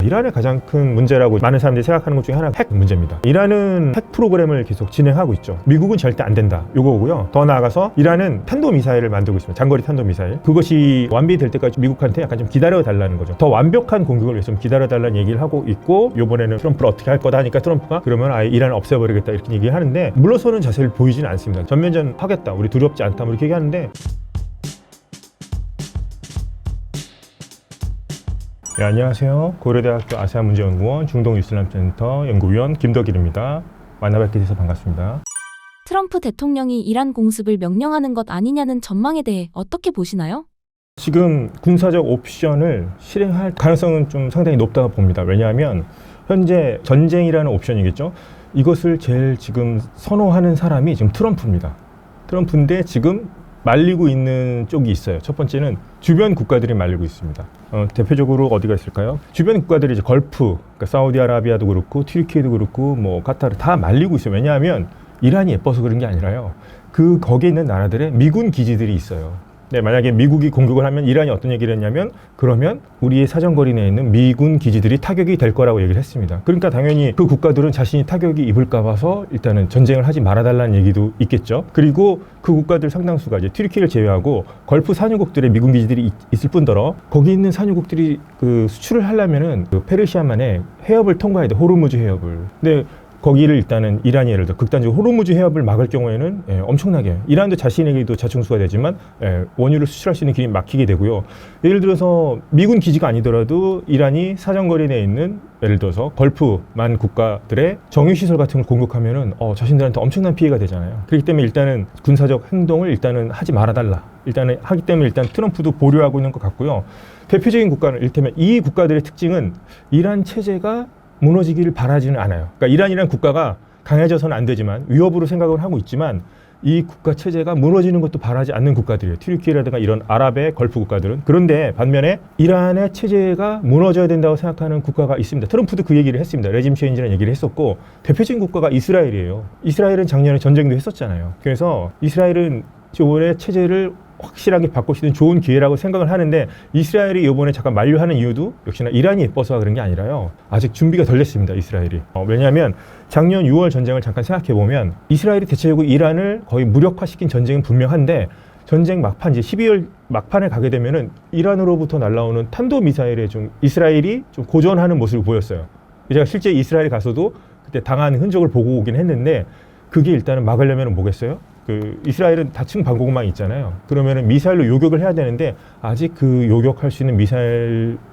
이란의 가장 큰 문제라고 많은 사람들이 생각하는 것 중에 하나가 핵 문제입니다. 이란은 핵 프로그램을 계속 진행하고 있죠. 미국은 절대 안 된다 요거고요. 더 나아가서 이란은 탄도미사일을 만들고 있습니다. 장거리 탄도미사일. 그것이 완비될 때까지 미국한테 약간 좀 기다려달라는 거죠. 더 완벽한 공격을 위해서 좀 기다려달라는 얘기를 하고 있고, 요번에는 트럼프를 어떻게 할 거다 하니까 트럼프가 그러면 아예 이란을 없애버리겠다 이렇게 얘기를 하는데, 물러서는 자세를 보이지는 않습니다. 전면전 하겠다, 우리 두렵지 않다 뭐 이렇게 얘기하는데, 네, 안녕하세요. 고려대학교 아시아문제연구원 중동이슬람센터 연구위원 김덕일입니다. 만나뵙게 돼서 반갑습니다. 트럼프 대통령이 이란 공습을 명령하는 것 아니냐는 전망에 대해 어떻게 보시나요? 지금 군사적 옵션을 실행할 가능성은 좀 상당히 높다고 봅니다. 왜냐하면 현재 전쟁이라는 옵션이겠죠. 이것을 제일 지금 선호하는 사람이 지금 트럼프입니다. 트럼프인데 지금 말리고 있는 쪽이 있어요. 첫 번째는 주변 국가들이 말리고 있습니다. 대표적으로 어디가 있을까요? 주변 국가들이 이제 걸프, 그러니까 사우디아라비아도 그렇고 튀르키예도 그렇고 뭐 카타르 다 말리고 있어요. 왜냐하면 이란이 예뻐서 그런 게 아니라요. 거기에 있는 나라들의 미군 기지들이 있어요. 네, 만약에 미국이 공격을 하면 이란이 어떤 얘기를 했냐면, 그러면 우리의 사정거리 내에 있는 미군 기지들이 타격이 될 거라고 얘기를 했습니다. 그러니까 당연히 그 국가들은 자신이 타격이 입을까 봐서 일단은 전쟁을 하지 말아달라는 얘기도 있겠죠. 그리고 그 국가들 상당수가 이제 튀르키예를 제외하고 걸프 산유국들의 미군 기지들이 있을 뿐더러, 거기 있는 산유국들이 그 수출을 하려면은 그 페르시아만의 해협을 통과해야 돼. 호르무즈 해협을. 근데 거기를 일단은 이란이 예를 들어 극단적으로 호르무즈 해협을 막을 경우에는 엄청나게 이란도 자신에게도 자충수가 되지만 원유를 수출할 수 있는 길이 막히게 되고요. 예를 들어서 미군 기지가 아니더라도 이란이 사정거리 내에 있는 예를 들어서 걸프만 국가들의 정유시설 같은 걸 공격하면은 자신들한테 엄청난 피해가 되잖아요. 그렇기 때문에 일단은 군사적 행동을 일단은 하지 말아달라. 일단은 하기 때문에 일단 트럼프도 보류하고 있는 것 같고요. 대표적인 국가는 이를테면 이 국가들의 특징은 이란 체제가 무너지기를 바라지는 않아요. 그러니까 이란이라는 국가가 강해져서는 안 되지만 위협으로 생각을 하고 있지만 이 국가 체제가 무너지는 것도 바라지 않는 국가들이에요. 튀르키예라든가 이런 아랍의 걸프 국가들은. 그런데 반면에 이란의 체제가 무너져야 된다고 생각하는 국가가 있습니다. 트럼프도 그 얘기를 했습니다. 레짐 체인지라는 얘기를 했었고, 대표적인 국가가 이스라엘이에요. 이스라엘은 작년에 전쟁도 했었잖아요. 그래서 이스라엘은 이번에 체제를 확실하게 바꿀 수 있는 좋은 기회라고 생각을 하는데, 이스라엘이 이번에 잠깐 만류하는 이유도 역시나 이란이 예뻐서 그런 게 아니라요. 아직 준비가 덜 됐습니다, 이스라엘이. 왜냐하면 작년 6월 전쟁을 잠깐 생각해보면 이스라엘이 대체적으로 이란을 거의 무력화시킨 전쟁은 분명한데, 전쟁 막판 이제 12월 막판에 가게 되면은 이란으로부터 날라오는 탄도미사일에 좀 이스라엘이 좀 고전하는 모습을 보였어요. 제가 실제 이스라엘에 가서도 그때 당한 흔적을 보고 오긴 했는데, 그게 일단은 막으려면 뭐겠어요? 이스라엘은 다층 방공망이 있잖아요. 그러면은 미사일로 요격을 해야 되는데, 아직 그 요격할 수 있는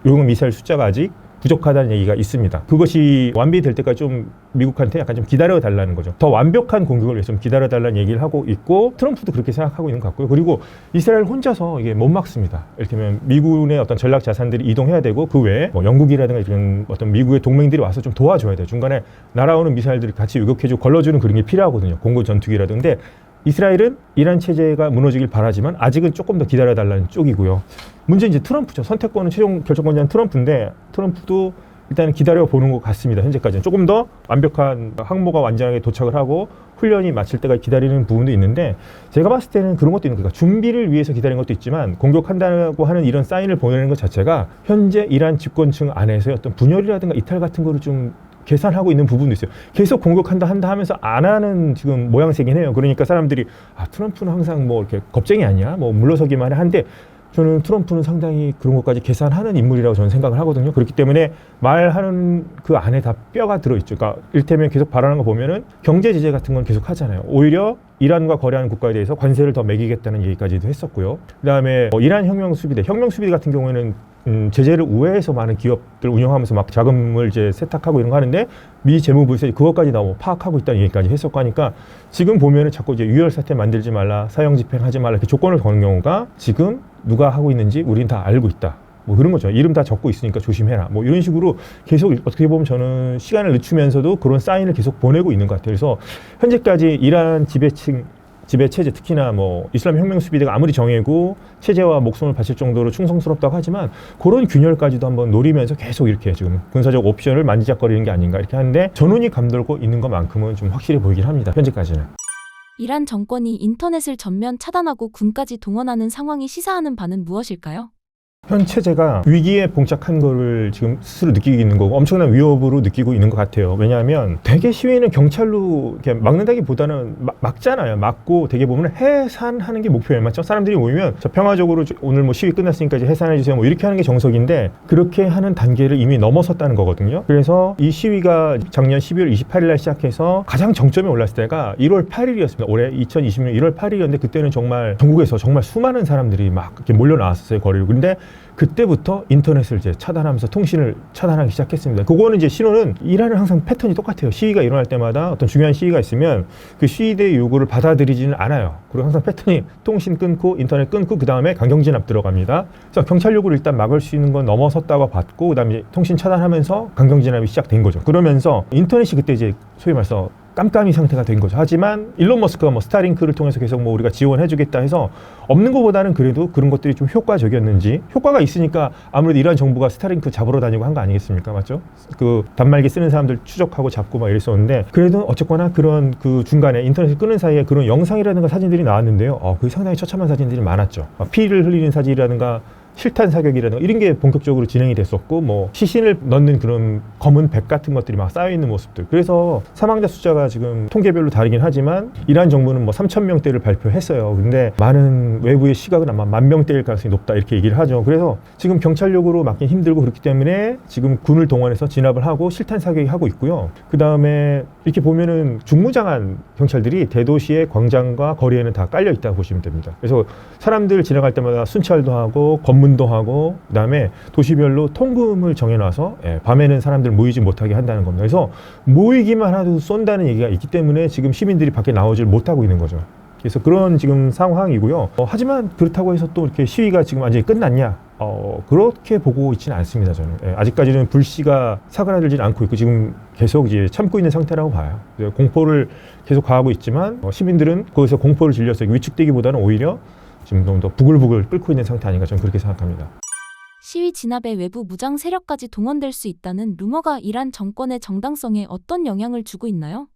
요격 미사일 숫자가 아직 부족하다는 얘기가 있습니다. 그것이 완비될 때까지 좀 미국한테 약간 좀 기다려달라는 거죠. 더 완벽한 공격을 위해서 좀 기다려달라는 얘기를 하고 있고, 트럼프도 그렇게 생각하고 있는 것 같고요. 그리고 이스라엘 혼자서 이게 못 막습니다. 이를테면 미군의 어떤 전략 자산들이 이동해야 되고, 그 외에 뭐 영국이라든가 이런 어떤 미국의 동맹들이 와서 좀 도와줘야 돼요. 중간에 날아오는 미사일들이 같이 요격해주고 걸러주는 그런 게 필요하거든요. 공고 전투기라든가. 이스라엘은 이란 체제가 무너지길 바라지만 아직은 조금 더 기다려달라는 쪽이고요. 문제는 이제 트럼프죠. 선택권은 최종 결정권자는 트럼프인데, 트럼프도 일단은 기다려보는 것 같습니다. 현재까지는. 조금 더 완벽한 항모가 완전하게 도착을 하고 훈련이 마칠 때까지 기다리는 부분도 있는데, 제가 봤을 때는 그런 것도 있는 거예요. 준비를 위해서 기다리는 것도 있지만, 공격한다고 하는 이런 사인을 보내는 것 자체가 현재 이란 집권층 안에서의 어떤 분열이라든가 이탈 같은 거를 좀 계산하고 있는 부분도 있어요. 계속 공격한다 한다 하면서 안 하는 지금 모양새긴 해요. 그러니까 사람들이 트럼프는 항상 뭐 이렇게 겁쟁이 아니야? 뭐 물러서기만 해. 한데, 저는 트럼프는 상당히 그런 것까지 계산하는 인물이라고 저는 생각을 하거든요. 그렇기 때문에 말하는 그 안에 다 뼈가 들어있죠. 그러니까 일테면 계속 발언하는 거 보면은 경제 제재 같은 건 계속 하잖아요. 오히려 이란과 거래하는 국가에 대해서 관세를 더 매기겠다는 얘기까지도 했었고요. 그다음에 이란 혁명수비대 같은 경우에는 제재를 우회해서 많은 기업들 운영하면서 막 자금을 이제 세탁하고 이런 거 하는데, 미 재무부에서 그것까지 파악하고 있다는 얘기까지 했었고 하니까, 지금 보면은 자꾸 이제 유혈 사태 만들지 말라, 사형 집행하지 말라 이렇게 조건을 거는 경우가 지금 누가 하고 있는지 우리는 다 알고 있다. 뭐 그런 거죠. 이름 다 적고 있으니까 조심해라. 뭐 이런 식으로 계속 어떻게 보면 저는 시간을 늦추면서도 그런 사인을 계속 보내고 있는 것 같아요. 그래서 현재까지 이란 지배 체제, 특히나 뭐 이슬람 혁명 수비대가 아무리 정예고 체제와 목숨을 바칠 정도로 충성스럽다고 하지만, 그런 균열까지도 한번 노리면서 계속 이렇게 지금 군사적 옵션을 만지작거리는 게 아닌가 이렇게 하는데, 전운이 감돌고 있는 것만큼은 좀 확실히 보이긴 합니다. 현재까지는. 이란 정권이 인터넷을 전면 차단하고 군까지 동원하는 상황이 시사하는 바는 무엇일까요? 현 체제가 위기에 봉착한 거를 지금 스스로 느끼고 있는 거고 엄청난 위협으로 느끼고 있는 것 같아요. 왜냐하면 대개 시위는 경찰로 이렇게 막는다기보다는 막잖아요. 막고 대개 보면 해산하는 게 목표예요. 맞죠? 사람들이 모이면 저 평화적으로 오늘 뭐 시위 끝났으니까 이제 해산해 주세요. 뭐 이렇게 하는 게 정석인데 그렇게 하는 단계를 이미 넘어섰다는 거거든요. 그래서 이 시위가 작년 12월 28일 날 시작해서 가장 정점에 올랐을 때가 1월 8일이었습니다. 올해 2020년 1월 8일이었는데 그때는 정말 전국에서 정말 수많은 사람들이 막 이렇게 몰려 나왔었어요. 거리로. 근데 그때부터 인터넷을 이제 차단하면서 통신을 차단하기 시작했습니다. 그거는 이제 신호는 이란은 항상 패턴이 똑같아요. 시위가 일어날 때마다 어떤 중요한 시위가 있으면 그 시위대의 요구를 받아들이지는 않아요. 그리고 항상 패턴이 통신 끊고 인터넷 끊고 그 다음에 강경진압 들어갑니다. 그래서 경찰 요구를 일단 막을 수 있는 건 넘어섰다고 봤고 그다음에 통신 차단하면서 강경진압이 시작된 거죠. 그러면서 인터넷이 그때 이제 소위 말해서 깜깜이 상태가 된 거죠. 하지만 일론 머스크가 뭐 스타링크를 통해서 계속 뭐 우리가 지원해주겠다 해서 없는 것보다는 그래도 그런 것들이 좀 효과적이었는지 효과가 있으니까 아무래도 이란 정부가 스타링크 잡으러 다니고 한 거 아니겠습니까? 맞죠? 그 단말기 쓰는 사람들 추적하고 잡고 막 이랬었는데 그래도 어쨌거나 그런 그 중간에 인터넷을 끄는 사이에 그런 영상이라든가 사진들이 나왔는데요. 그게 상당히 처참한 사진들이 많았죠. 피를 흘리는 사진이라든가 실탄 사격이라든가 이런 게 본격적으로 진행이 됐었고 뭐 시신을 넣는 그런 검은 백 같은 것들이 막 쌓여있는 모습들. 그래서 사망자 숫자가 지금 통계별로 다르긴 하지만 이란 정부는 뭐 3,000명대를 발표했어요. 근데 많은 외부의 시각은 아마 10,000명대일 가능성이 높다 이렇게 얘기를 하죠. 그래서 지금 경찰력으로 막기 힘들고 그렇기 때문에 지금 군을 동원해서 진압을 하고 실탄 사격이 하고 있고요. 그 다음에 이렇게 보면은 중무장한 경찰들이 대도시의 광장과 거리에는 다 깔려 있다고 보시면 됩니다. 그래서 사람들 지나갈 때마다 순찰도 하고 검문도 하고 그다음에 도시별로 통금을 정해놔서 밤에는 사람들 모이지 못하게 한다는 겁니다. 그래서 모이기만 하도 쏜다는 얘기가 있기 때문에 지금 시민들이 밖에 나오질 못하고 있는 거죠. 그래서 그런 지금 상황이고요. 하지만 그렇다고 해서 또 이렇게 시위가 지금 완전히 끝났냐? 그렇게 보고 있지는 않습니다. 저는 아직까지는 불씨가 사그라들지는 않고 있고 지금 계속 이제 참고 있는 상태라고 봐요. 공포를 계속 가하고 있지만 시민들은 거기서 공포를 질려서 위축되기보다는 오히려 지금 좀 더 부글부글 끓고 있는 상태 아닌가 저는 그렇게 생각합니다. 시위 진압에 외부 무장 세력까지 동원될 수 있다는 루머가 이란 정권의 정당성에 어떤 영향을 주고 있나요?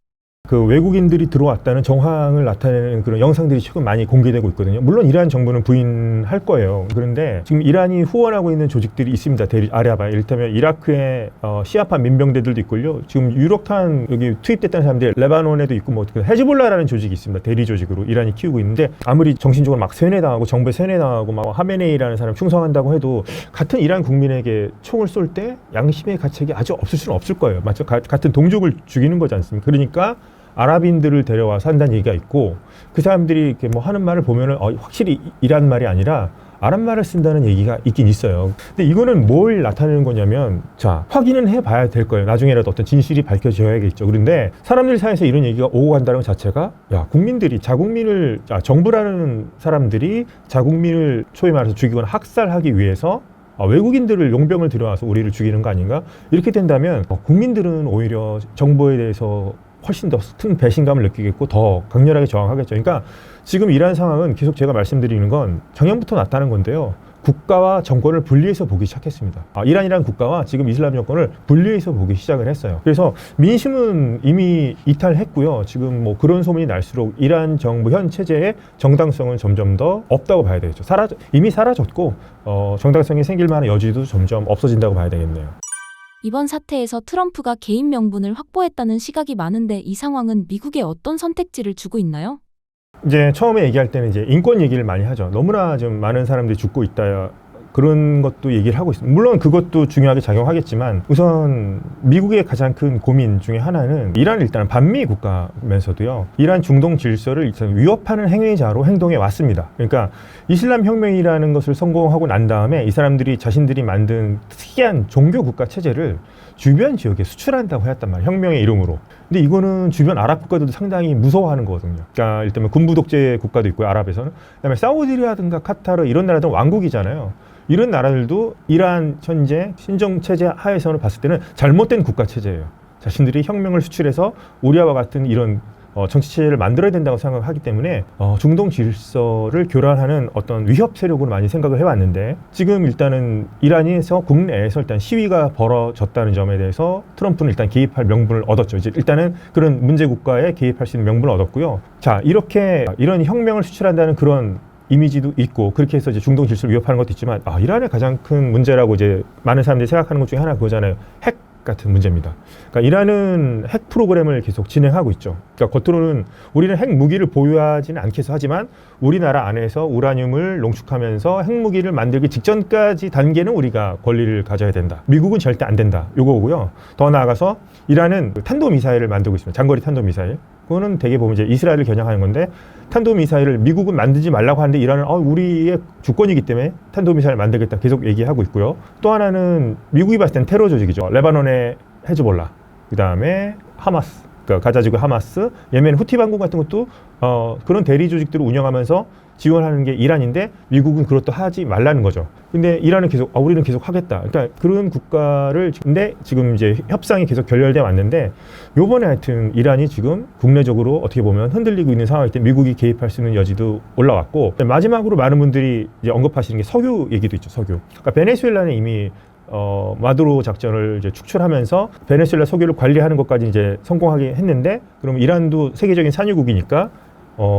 그 외국인들이 들어왔다는 정황을 나타내는 그런 영상들이 최근 많이 공개되고 있거든요. 물론 이란 정부는 부인할 거예요. 그런데 지금 이란이 후원하고 있는 조직들이 있습니다. 아랍아, 이를테면 이라크의 시아파 민병대들도 있고요. 지금 유력한 여기 투입됐다는 사람들이 레바논에도 있고 뭐 헤즈볼라라는 조직이 있습니다. 대리 조직으로 이란이 키우고 있는데 아무리 정신적으로 막 세뇌당하고 정부에 세뇌당하고 막 하메네이라는 사람 충성한다고 해도 같은 이란 국민에게 총을 쏠 때 양심의 가책이 아주 없을 수는 없을 거예요. 맞죠? 같은 동족을 죽이는 거지 않습니까? 그러니까 아랍인들을 데려와서 한다는 얘기가 있고 그 사람들이 이렇게 뭐 하는 말을 보면은 확실히 이란 말이 아니라 아랍 말을 쓴다는 얘기가 있긴 있어요. 근데 이거는 뭘 나타내는 거냐면 자 확인은 해봐야 될 거예요. 나중에라도 어떤 진실이 밝혀져야겠죠. 그런데 사람들 사이에서 이런 얘기가 오고 간다는 것 자체가 야 국민들이 자국민을 정부라는 사람들이 자국민을 소위 말해서 죽이거나 학살하기 위해서 외국인들을 용병을 들여와서 우리를 죽이는 거 아닌가? 이렇게 된다면 국민들은 오히려 정부에 대해서 훨씬 더 큰 배신감을 느끼겠고 더 강렬하게 저항하겠죠. 그러니까 지금 이란 상황은 계속 제가 말씀드리는 건 작년부터 나타난 건데요. 국가와 정권을 분리해서 보기 시작했습니다. 이란이라는 국가와 지금 이슬람 정권을 분리해서 보기 시작을 했어요. 그래서 민심은 이미 이탈했고요. 지금 뭐 그런 소문이 날수록 이란 정부 현 체제의 정당성은 점점 더 없다고 봐야 되겠죠. 이미 사라졌고 정당성이 생길 만한 여지도 점점 없어진다고 봐야 되겠네요. 이번 사태에서 트럼프가 개인 명분을 확보했다는 시각이 많은데 이 상황은 미국에 어떤 선택지를 주고 있나요? 이제 처음에 얘기할 때는 이제 인권 얘기를 많이 하죠. 너무나 좀 많은 사람들이 죽고 있다. 그런 것도 얘기를 하고 있습니다. 물론 그것도 중요하게 작용하겠지만 우선 미국의 가장 큰 고민 중에 하나는 이란은 일단 반미 국가면서도요. 이란 중동 질서를 일단 위협하는 행위자로 행동해 왔습니다. 그러니까 이슬람 혁명이라는 것을 성공하고 난 다음에 이 사람들이 자신들이 만든 특이한 종교 국가 체제를 주변 지역에 수출한다고 했단 말이에요. 혁명의 이름으로. 근데 이거는 주변 아랍 국가들도 상당히 무서워하는 거거든요. 그러니까 일단 군부 독재 국가도 있고요. 아랍에서는. 그다음에 사우디라든가 카타르 이런 나라들은 왕국이잖아요. 이런 나라들도 이란 현재 신정 체제 하에서는 봤을 때는 잘못된 국가 체제예요. 자신들이 혁명을 수출해서 우리와 같은 이런 정치 체제를 만들어야 된다고 생각하기 때문에 중동 질서를 교란하는 어떤 위협 세력으로 많이 생각을 해왔는데 지금 일단은 이란에서 국내에서 일단 시위가 벌어졌다는 점에 대해서 트럼프는 일단 개입할 명분을 얻었죠. 이제 일단은 그런 문제 국가에 개입할 수 있는 명분을 얻었고요. 자 이렇게 이런 혁명을 수출한다는 그런 이미지도 있고 그렇게 해서 이제 중동 질서를 위협하는 것도 있지만 이란의 가장 큰 문제라고 이제 많은 사람들이 생각하는 것 중에 하나 그거잖아요. 핵 같은 문제입니다. 그러니까 이란은 핵 프로그램을 계속 진행하고 있죠. 그러니까 겉으로는 우리는 핵 무기를 보유하지는 않겠어 하지만 우리나라 안에서 우라늄을 농축하면서 핵 무기를 만들기 직전까지 단계는 우리가 권리를 가져야 된다. 미국은 절대 안 된다. 요거고요. 더 나아가서 이란은 탄도미사일을 만들고 있습니다. 장거리 탄도미사일. 그거는 대개 보면 이제 이스라엘을 겨냥하는 건데 탄도미사일을 미국은 만들지 말라고 하는데 이란은 우리의 주권이기 때문에 탄도미사일을 만들겠다 계속 얘기하고 있고요. 또 하나는 미국이 봤을 땐 테러 조직이죠. 레바논의 헤즈볼라, 그 다음에 하마스, 그러니까 가자지구 하마스, 예멘 후티 반군 같은 것도 그런 대리 조직들을 운영하면서 지원하는 게 이란인데 미국은 그것도 하지 말라는 거죠. 근데 이란은 계속 우리는 계속 하겠다. 그러니까 그런 국가를 근데 지금 이제 협상이 계속 결렬돼 왔는데 요번에 하여튼 이란이 지금 국내적으로 어떻게 보면 흔들리고 있는 상황일 때 미국이 개입할 수 있는 여지도 올라왔고 마지막으로 많은 분들이 이제 언급하시는 게 석유 얘기도 있죠. 석유. 그러니까 베네수엘라는 이미 마두로 작전을 이제 축출하면서 베네수엘라 석유를 관리하는 것까지 이제 성공하게 했는데 그러면 이란도 세계적인 산유국이니까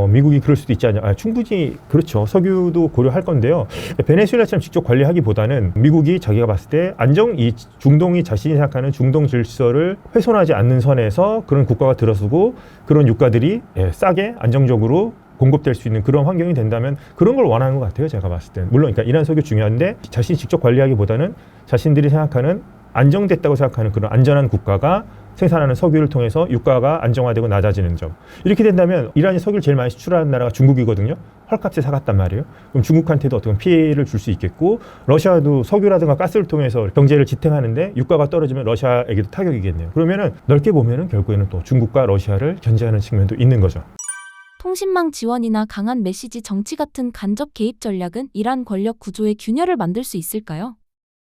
미국이 그럴 수도 있지 않냐. 충분히 그렇죠. 석유도 고려할 건데요. 베네수엘라처럼 직접 관리하기보다는 미국이 자기가 봤을 때 이 중동이 자신이 생각하는 중동 질서를 훼손하지 않는 선에서 그런 국가가 들어서고 그런 유가들이 싸게 안정적으로 공급될 수 있는 그런 환경이 된다면 그런 걸 원하는 것 같아요. 제가 봤을 때. 물론 그러니까 이란 석유 중요한데 자신이 직접 관리하기보다는 자신들이 생각하는 안정됐다고 생각하는 그런 안전한 국가가 생산하는 석유를 통해서 유가가 안정화되고 낮아지는 점. 이렇게 된다면 이란이 석유를 제일 많이 수출하는 나라가 중국이거든요. 헐값에 사갔단 말이에요. 그럼 중국한테도 어떤 피해를 줄 수 있겠고 러시아도 석유라든가 가스를 통해서 경제를 지탱하는데 유가가 떨어지면 러시아에게도 타격이겠네요. 그러면은 넓게 보면은 결국에는 또 중국과 러시아를 견제하는 측면도 있는 거죠. 통신망 지원이나 강한 메시지 정치 같은 간접 개입 전략은 이란 권력 구조의 균열을 만들 수 있을까요?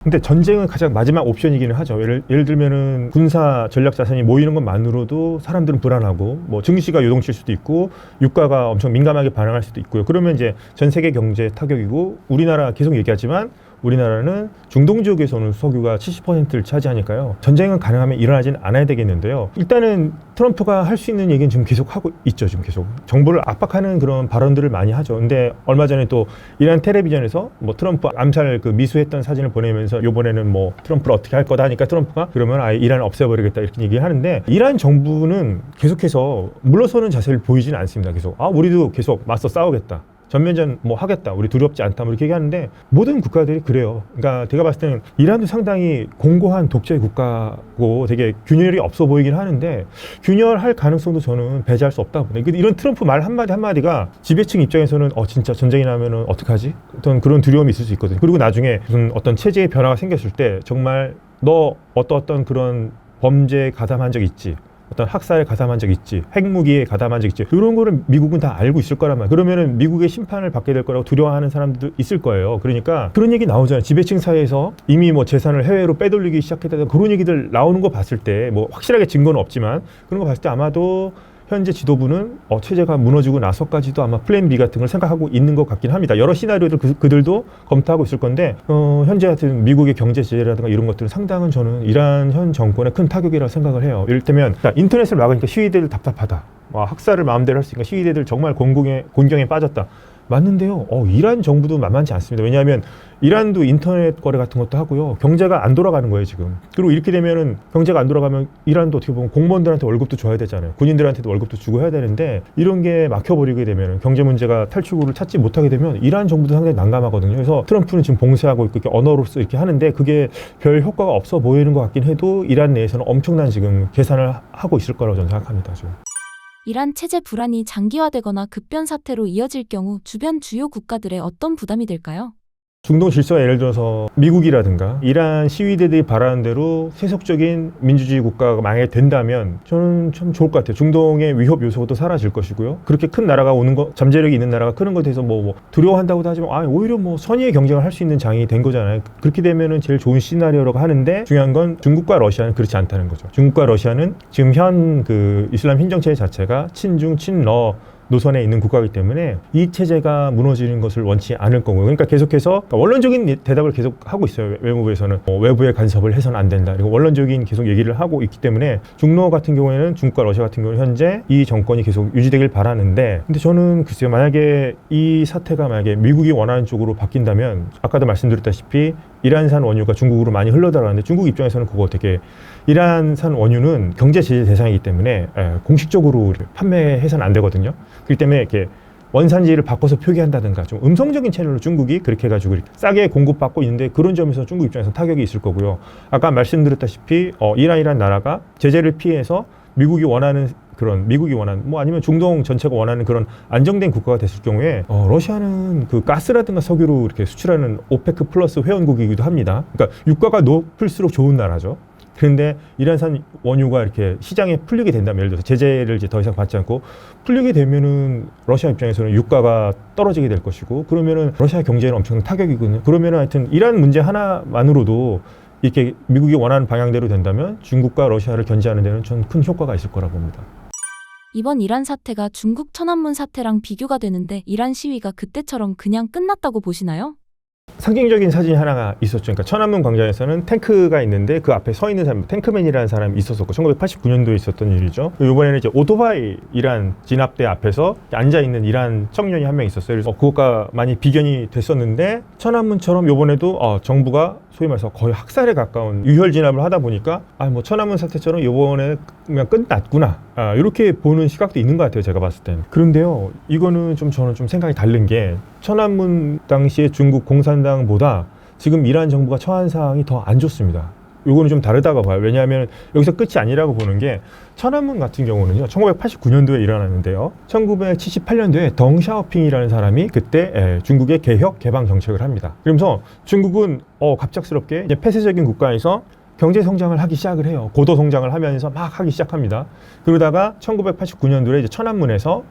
근데 전쟁은 가장 마지막 옵션이기는 하죠. 예를 들면은 군사 전략 자산이 모이는 것만으로도 사람들은 불안하고 뭐 증시가 요동칠 수도 있고 유가가 엄청 민감하게 반응할 수도 있고요. 그러면 이제 전 세계 경제 타격이고 우리나라 계속 얘기하지만 우리나라는 중동 지역에서 오는 석유가 70%를 차지하니까요. 전쟁은 가능하면 일어나지는 않아야 되겠는데요. 일단은 트럼프가 할 수 있는 얘기는 지금 계속 하고 있죠. 지금 계속 정부를 압박하는 그런 발언들을 많이 하죠. 근데 얼마 전에 또 이란 텔레비전에서 뭐 트럼프 암살 그 미수했던 사진을 보내면서 이번에는 뭐 트럼프를 어떻게 할 거다 하니까 트럼프가 그러면 아예 이란을 없애버리겠다 이렇게 얘기하는데 이란 정부는 계속해서 물러서는 자세를 보이지는 않습니다. 계속 우리도 계속 맞서 싸우겠다. 전면전 뭐 하겠다. 우리 두렵지 않다. 뭐 이렇게 얘기하는데 모든 국가들이 그래요. 그러니까 제가 봤을 때는 이란도 상당히 공고한 독재 국가고 되게 균열이 없어 보이긴 하는데 균열할 가능성도 저는 배제할 수 없다고 봅니다. 이런 트럼프 말 한마디 한마디가 지배층 입장에서는 진짜 전쟁이 나면은 어떡하지? 어떤 그런 두려움이 있을 수 있거든요. 그리고 나중에 무슨 어떤 체제의 변화가 생겼을 때 정말 너 어떤 그런 범죄에 가담한 적 있지? 어떤 학살에 가담한 적 있지, 핵무기에 가담한 적 있지, 이런 거를 미국은 다 알고 있을 거란 말이에요. 그러면은 미국의 심판을 받게 될 거라고 두려워하는 사람들도 있을 거예요. 그러니까 그런 얘기 나오잖아요. 지배층 사이에서 이미 뭐 재산을 해외로 빼돌리기 시작했다는 그런 얘기들 나오는 거 봤을 때 뭐 확실하게 증거는 없지만 그런 거 봤을 때 아마도 현재 지도부는 체제가 무너지고 나서까지도 아마 플랜 B 같은 걸 생각하고 있는 것 같긴 합니다. 여러 시나리오들 그들도 검토하고 있을 건데 현재 같은 미국의 경제 제재라든가 이런 것들은 상당한 저는 이란 현 정권의 큰 타격이라고 생각을 해요. 이를테면 인터넷을 막으니까 시위대들 답답하다. 학살을 마음대로 할 수 있으니까 시위대들 정말 곤경에 빠졌다. 맞는데요. 이란 정부도 만만치 않습니다. 왜냐하면 이란도 인터넷 거래 같은 것도 하고요. 경제가 안 돌아가는 거예요, 지금. 그리고 이렇게 되면은 경제가 안 돌아가면 이란도 어떻게 보면 공무원들한테 월급도 줘야 되잖아요. 군인들한테도 월급도 주고 해야 되는데 이런 게 막혀버리게 되면 경제 문제가 탈출구를 찾지 못하게 되면 이란 정부도 상당히 난감하거든요. 그래서 트럼프는 지금 봉쇄하고 있고 이렇게 언어로서 이렇게 하는데 그게 별 효과가 없어 보이는 것 같긴 해도 이란 내에서는 엄청난 지금 계산을 하고 있을 거라고 저는 생각합니다. 지금. 이란 체제 불안이 장기화되거나 급변 사태로 이어질 경우 주변 주요 국가들의 어떤 부담이 될까요? 중동 질서가 예를 들어서 미국이라든가 이란 시위대들이 바라는 대로 세속적인 민주주의 국가가 만약에 된다면 저는 참 좋을 것 같아요. 중동의 위협 요소도 사라질 것이고요. 그렇게 큰 나라가 오는 거, 잠재력이 있는 나라가 크는 것에 대해서 뭐 두려워한다고도 하지만 오히려 뭐 선의의 경쟁을 할 수 있는 장이 된 거잖아요. 그렇게 되면은 제일 좋은 시나리오라고 하는데 중요한 건 중국과 러시아는 그렇지 않다는 거죠. 중국과 러시아는 지금 현 그 이슬람 흰정체 자체가 친중 친러 노선에 있는 국가이기 때문에 이 체제가 무너지는 것을 원치 않을 거고요. 그러니까 계속해서 원론적인 대답을 계속 하고 있어요. 외무부에서는 외부의 간섭을 해서는 안 된다. 그리고 원론적인 계속 얘기를 하고 있기 때문에 중러 같은 경우에는 중국과 러시아 같은 경우는 현재 이 정권이 계속 유지되길 바라는데, 근데 저는 글쎄요, 만약에 이 사태가 만약에 미국이 원하는 쪽으로 바뀐다면 아까도 말씀드렸다시피 이란산 원유가 중국으로 많이 흘러들어가는데 중국 입장에서는 그거 되게 이란산 원유는 경제 제재 대상이기 때문에 공식적으로 판매해서는 안 되거든요. 그렇기 때문에 이렇게 원산지를 바꿔서 표기한다든가 좀 음성적인 채널로 중국이 그렇게 해가지고 싸게 공급받고 있는데, 그런 점에서 중국 입장에서 타격이 있을 거고요. 아까 말씀드렸다시피 이란이란 나라가 제재를 피해서 미국이 원하는 뭐 아니면 중동 전체가 원하는 그런 안정된 국가가 됐을 경우에 러시아는 그 가스라든가 석유로 이렇게 수출하는 오페크 플러스 회원국이기도 합니다. 그러니까 유가가 높을수록 좋은 나라죠. 그런데 이란산 원유가 이렇게 시장에 풀리게 된다면, 예를 들어서 제재를 이제 더 이상 받지 않고 풀리게 되면은 러시아 입장에서는 유가가 떨어지게 될 것이고, 그러면은 러시아 경제에는 엄청난 타격이거든요. 그러면은 하여튼 이란 문제 하나만으로도 이렇게 미국이 원하는 방향대로 된다면 중국과 러시아를 견제하는 데는 전 큰 효과가 있을 거라고 봅니다. 이번 이란 사태가 중국 천안문 사태랑 비교가 되는데 이란 시위가 그때처럼 그냥 끝났다고 보시나요? 상징적인 사진이 하나가 있었죠. 그러니까 천안문 광장에서는 탱크가 있는데 그 앞에 서 있는 사람, 탱크맨이라는 사람이 있었었고, 1989년도에 있었던 일이죠. 이번에는 이제 오토바이 이란 진압대 앞에서 앉아 있는 이란 청년이 한 명 있었어요. 그래서 그것과 많이 비견이 됐었는데, 천안문처럼 이번에도 정부가 소위 말해서 거의 학살에 가까운 유혈 진압을 하다 보니까 뭐 천안문 사태처럼 이번에 그냥 끝났구나, 이렇게 보는 시각도 있는 것 같아요, 제가 봤을 땐. 그런데요, 이거는 저는 좀 생각이 다른 게, 천안문 당시에 중국 공산당보다 지금 이란 정부가 처한 상황이 더 안 좋습니다. 요거는 좀 다르다고 봐요. 왜냐하면 여기서 끝이 아니라고 보는 게, 천안문 같은 경우는요 1989년도에 일어났는데요, 1978년도에 덩샤오핑이라는 사람이 그때 중국의 개혁 개방 정책을 합니다. 그러면서 중국은 갑작스럽게 이제 폐쇄적인 국가에서 경제 성장을 하기 시작을 해요. 고도 성장을 하면서 막 하기 시작합니다. 그러다가 1989년도에 이제 천안문에서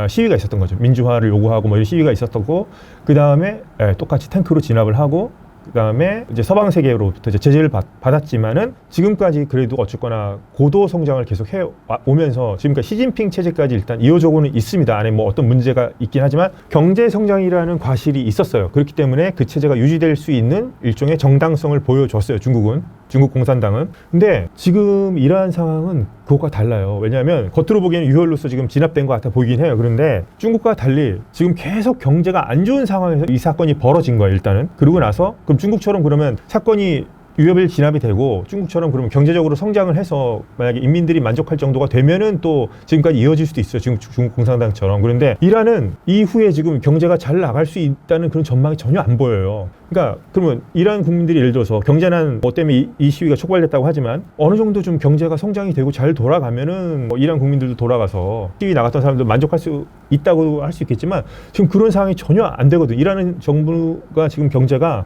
시위가 있었던 거죠. 민주화를 요구하고 뭐 이런 시위가 있었고, 그 다음에 똑같이 탱크로 진압을 하고, 그 다음에 이제 서방 세계로부터 이제 제재를 받았지만은 지금까지 그래도 어쨌거나 고도 성장을 계속 해 오면서 지금까지 시진핑 체제까지 일단 이어져고는 있습니다. 안에 뭐 어떤 문제가 있긴 하지만 경제 성장이라는 과실이 있었어요. 그렇기 때문에 그 체제가 유지될 수 있는 일종의 정당성을 보여줬어요. 중국 공산당은. 근데 지금 이러한 상황은 그것과 달라요. 왜냐하면 겉으로 보기에는 유혈로서 지금 진압된 것 같아 보이긴 해요. 그런데 중국과 달리 지금 계속 경제가 안 좋은 상황에서 이 사건이 벌어진 거예요, 일단은. 그러고 나서 그럼 중국처럼 그러면 사건이 유혈 진압이 되고 중국처럼 그러면 경제적으로 성장을 해서 만약에 인민들이 만족할 정도가 되면은 또 지금까지 이어질 수도 있어요. 지금 중국 공산당처럼. 그런데 이란은 이후에 지금 경제가 잘 나갈 수 있다는 그런 전망이 전혀 안 보여요. 그러니까 그러면 이란 국민들이 예를 들어서 경제난 뭐 때문에 이 시위가 촉발됐다고 하지만 어느 정도 좀 경제가 성장이 되고 잘 돌아가면은 뭐 이란 국민들도 돌아가서 시위 나갔던 사람들 만족할 수 있다고 할 수 있겠지만 지금 그런 상황이 전혀 안 되거든. 이란 정부가 지금 경제가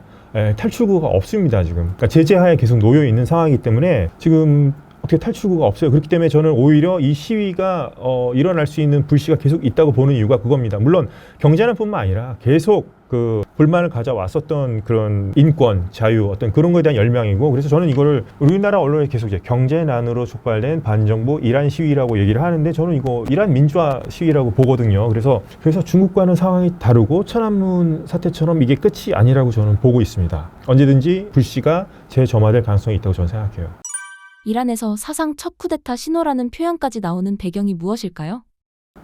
탈출구가 없습니다, 지금. 그러니까 제재하에 계속 놓여 있는 상황이기 때문에 지금 어떻게 탈출구가 없어요. 그렇기 때문에 저는 오히려 이 시위가 일어날 수 있는 불씨가 계속 있다고 보는 이유가 그겁니다. 물론 경제는 뿐만 아니라 계속 그 불만을 가져왔었던 그런 인권, 자유, 어떤 그런 거에 대한 열망이고, 그래서 저는 이거를 우리나라 언론에 계속 이제 경제난으로 촉발된 반정부 이란 시위라고 얘기를 하는데, 저는 이거 이란 민주화 시위라고 보거든요. 그래서 중국과는 상황이 다르고 천안문 사태처럼 이게 끝이 아니라고 저는 보고 있습니다. 언제든지 불씨가 재점화될 가능성이 있다고 저는 생각해요. 이란에서 사상 첫 쿠데타 신호라는 표현까지 나오는 배경이 무엇일까요?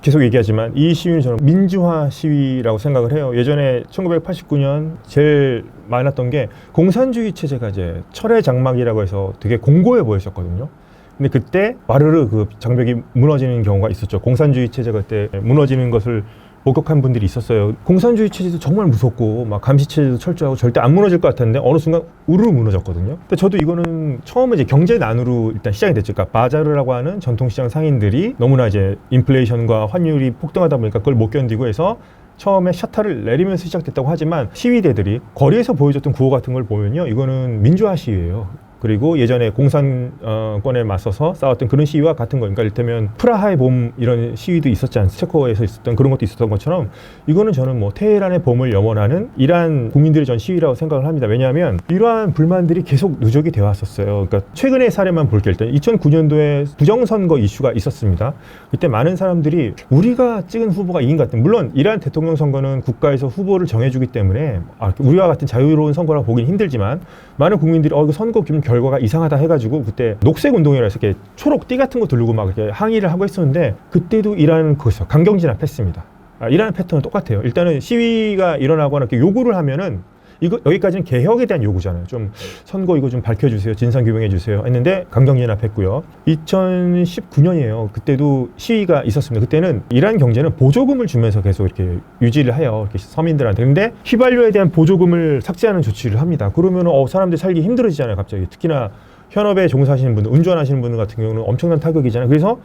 계속 얘기하지만 이 시위는 저는 민주화 시위라고 생각을 해요. 예전에 1989년 제일 많았던 게 공산주의 체제가 이제 철의 장막이라고 해서 되게 공고해 보였었거든요. 근데 그때 와르르 그 장벽이 무너지는 경우가 있었죠. 공산주의 체제가 그때 무너지는 것을 목격한 분들이 있었어요. 공산주의 체제도 정말 무섭고 막 감시 체제도 철저하고 절대 안 무너질 것 같았는데 어느 순간 우르르 무너졌거든요. 근데 저도 이거는 처음에 이제 경제난으로 일단 시작이 됐죠. 그러니까 바자르라고 하는 전통시장 상인들이 너무나 이제 인플레이션과 환율이 폭등하다 보니까 그걸 못 견디고 해서 처음에 셔터를 내리면서 시작됐다고 하지만 시위대들이 거리에서 보여줬던 구호 같은 걸 보면요, 이거는 민주화 시위예요. 그리고 예전에 공산권에 맞서서 싸웠던 그런 시위와 같은 거니까 이를테면 프라하의 봄 이런 시위도 있었지 않습니까? 체코에서 있었던 그런 것도 있었던 것처럼 이거는 저는 뭐 테헤란의 봄을 염원하는 이란 국민들의 전 시위라고 생각을 합니다. 왜냐하면 이러한 불만들이 계속 누적이 되어 왔었어요. 그러니까 최근의 사례만 볼게요. 일단 2009년도에 부정선거 이슈가 있었습니다. 그때 많은 사람들이 우리가 찍은 후보가 이긴 것 같은, 물론 이란 대통령 선거는 국가에서 후보를 정해주기 때문에 우리와 같은 자유로운 선거라고 보기는 힘들지만 많은 국민들이 이거 선거 결과가 이상하다 해가지고 그때 녹색 운동이라 해서 이렇게 초록 띠 같은 거 두르고 막 이렇게 항의를 하고 했었는데 그때도 이란은 거기서 강경 진압했습니다. 이란 패턴은 똑같아요. 일단은 시위가 일어나거나 이렇게 요구를 하면은 여기까지는 개혁에 대한 요구잖아요. 좀 선거 이거 좀 밝혀주세요. 진상 규명해 주세요. 했는데 강경 진압했고요. 2019년이에요. 그때도 시위가 있었습니다. 그때는 이란 경제는 보조금을 주면서 계속 이렇게 유지를 해요. 이렇게 서민들한테. 근데 휘발유에 대한 보조금을 삭제하는 조치를 합니다. 그러면 사람들 살기 힘들어지잖아요. 갑자기. 특히나 현업에 종사하시는 분들, 운전하시는 분들 같은 경우는 엄청난 타격이잖아요. 그래서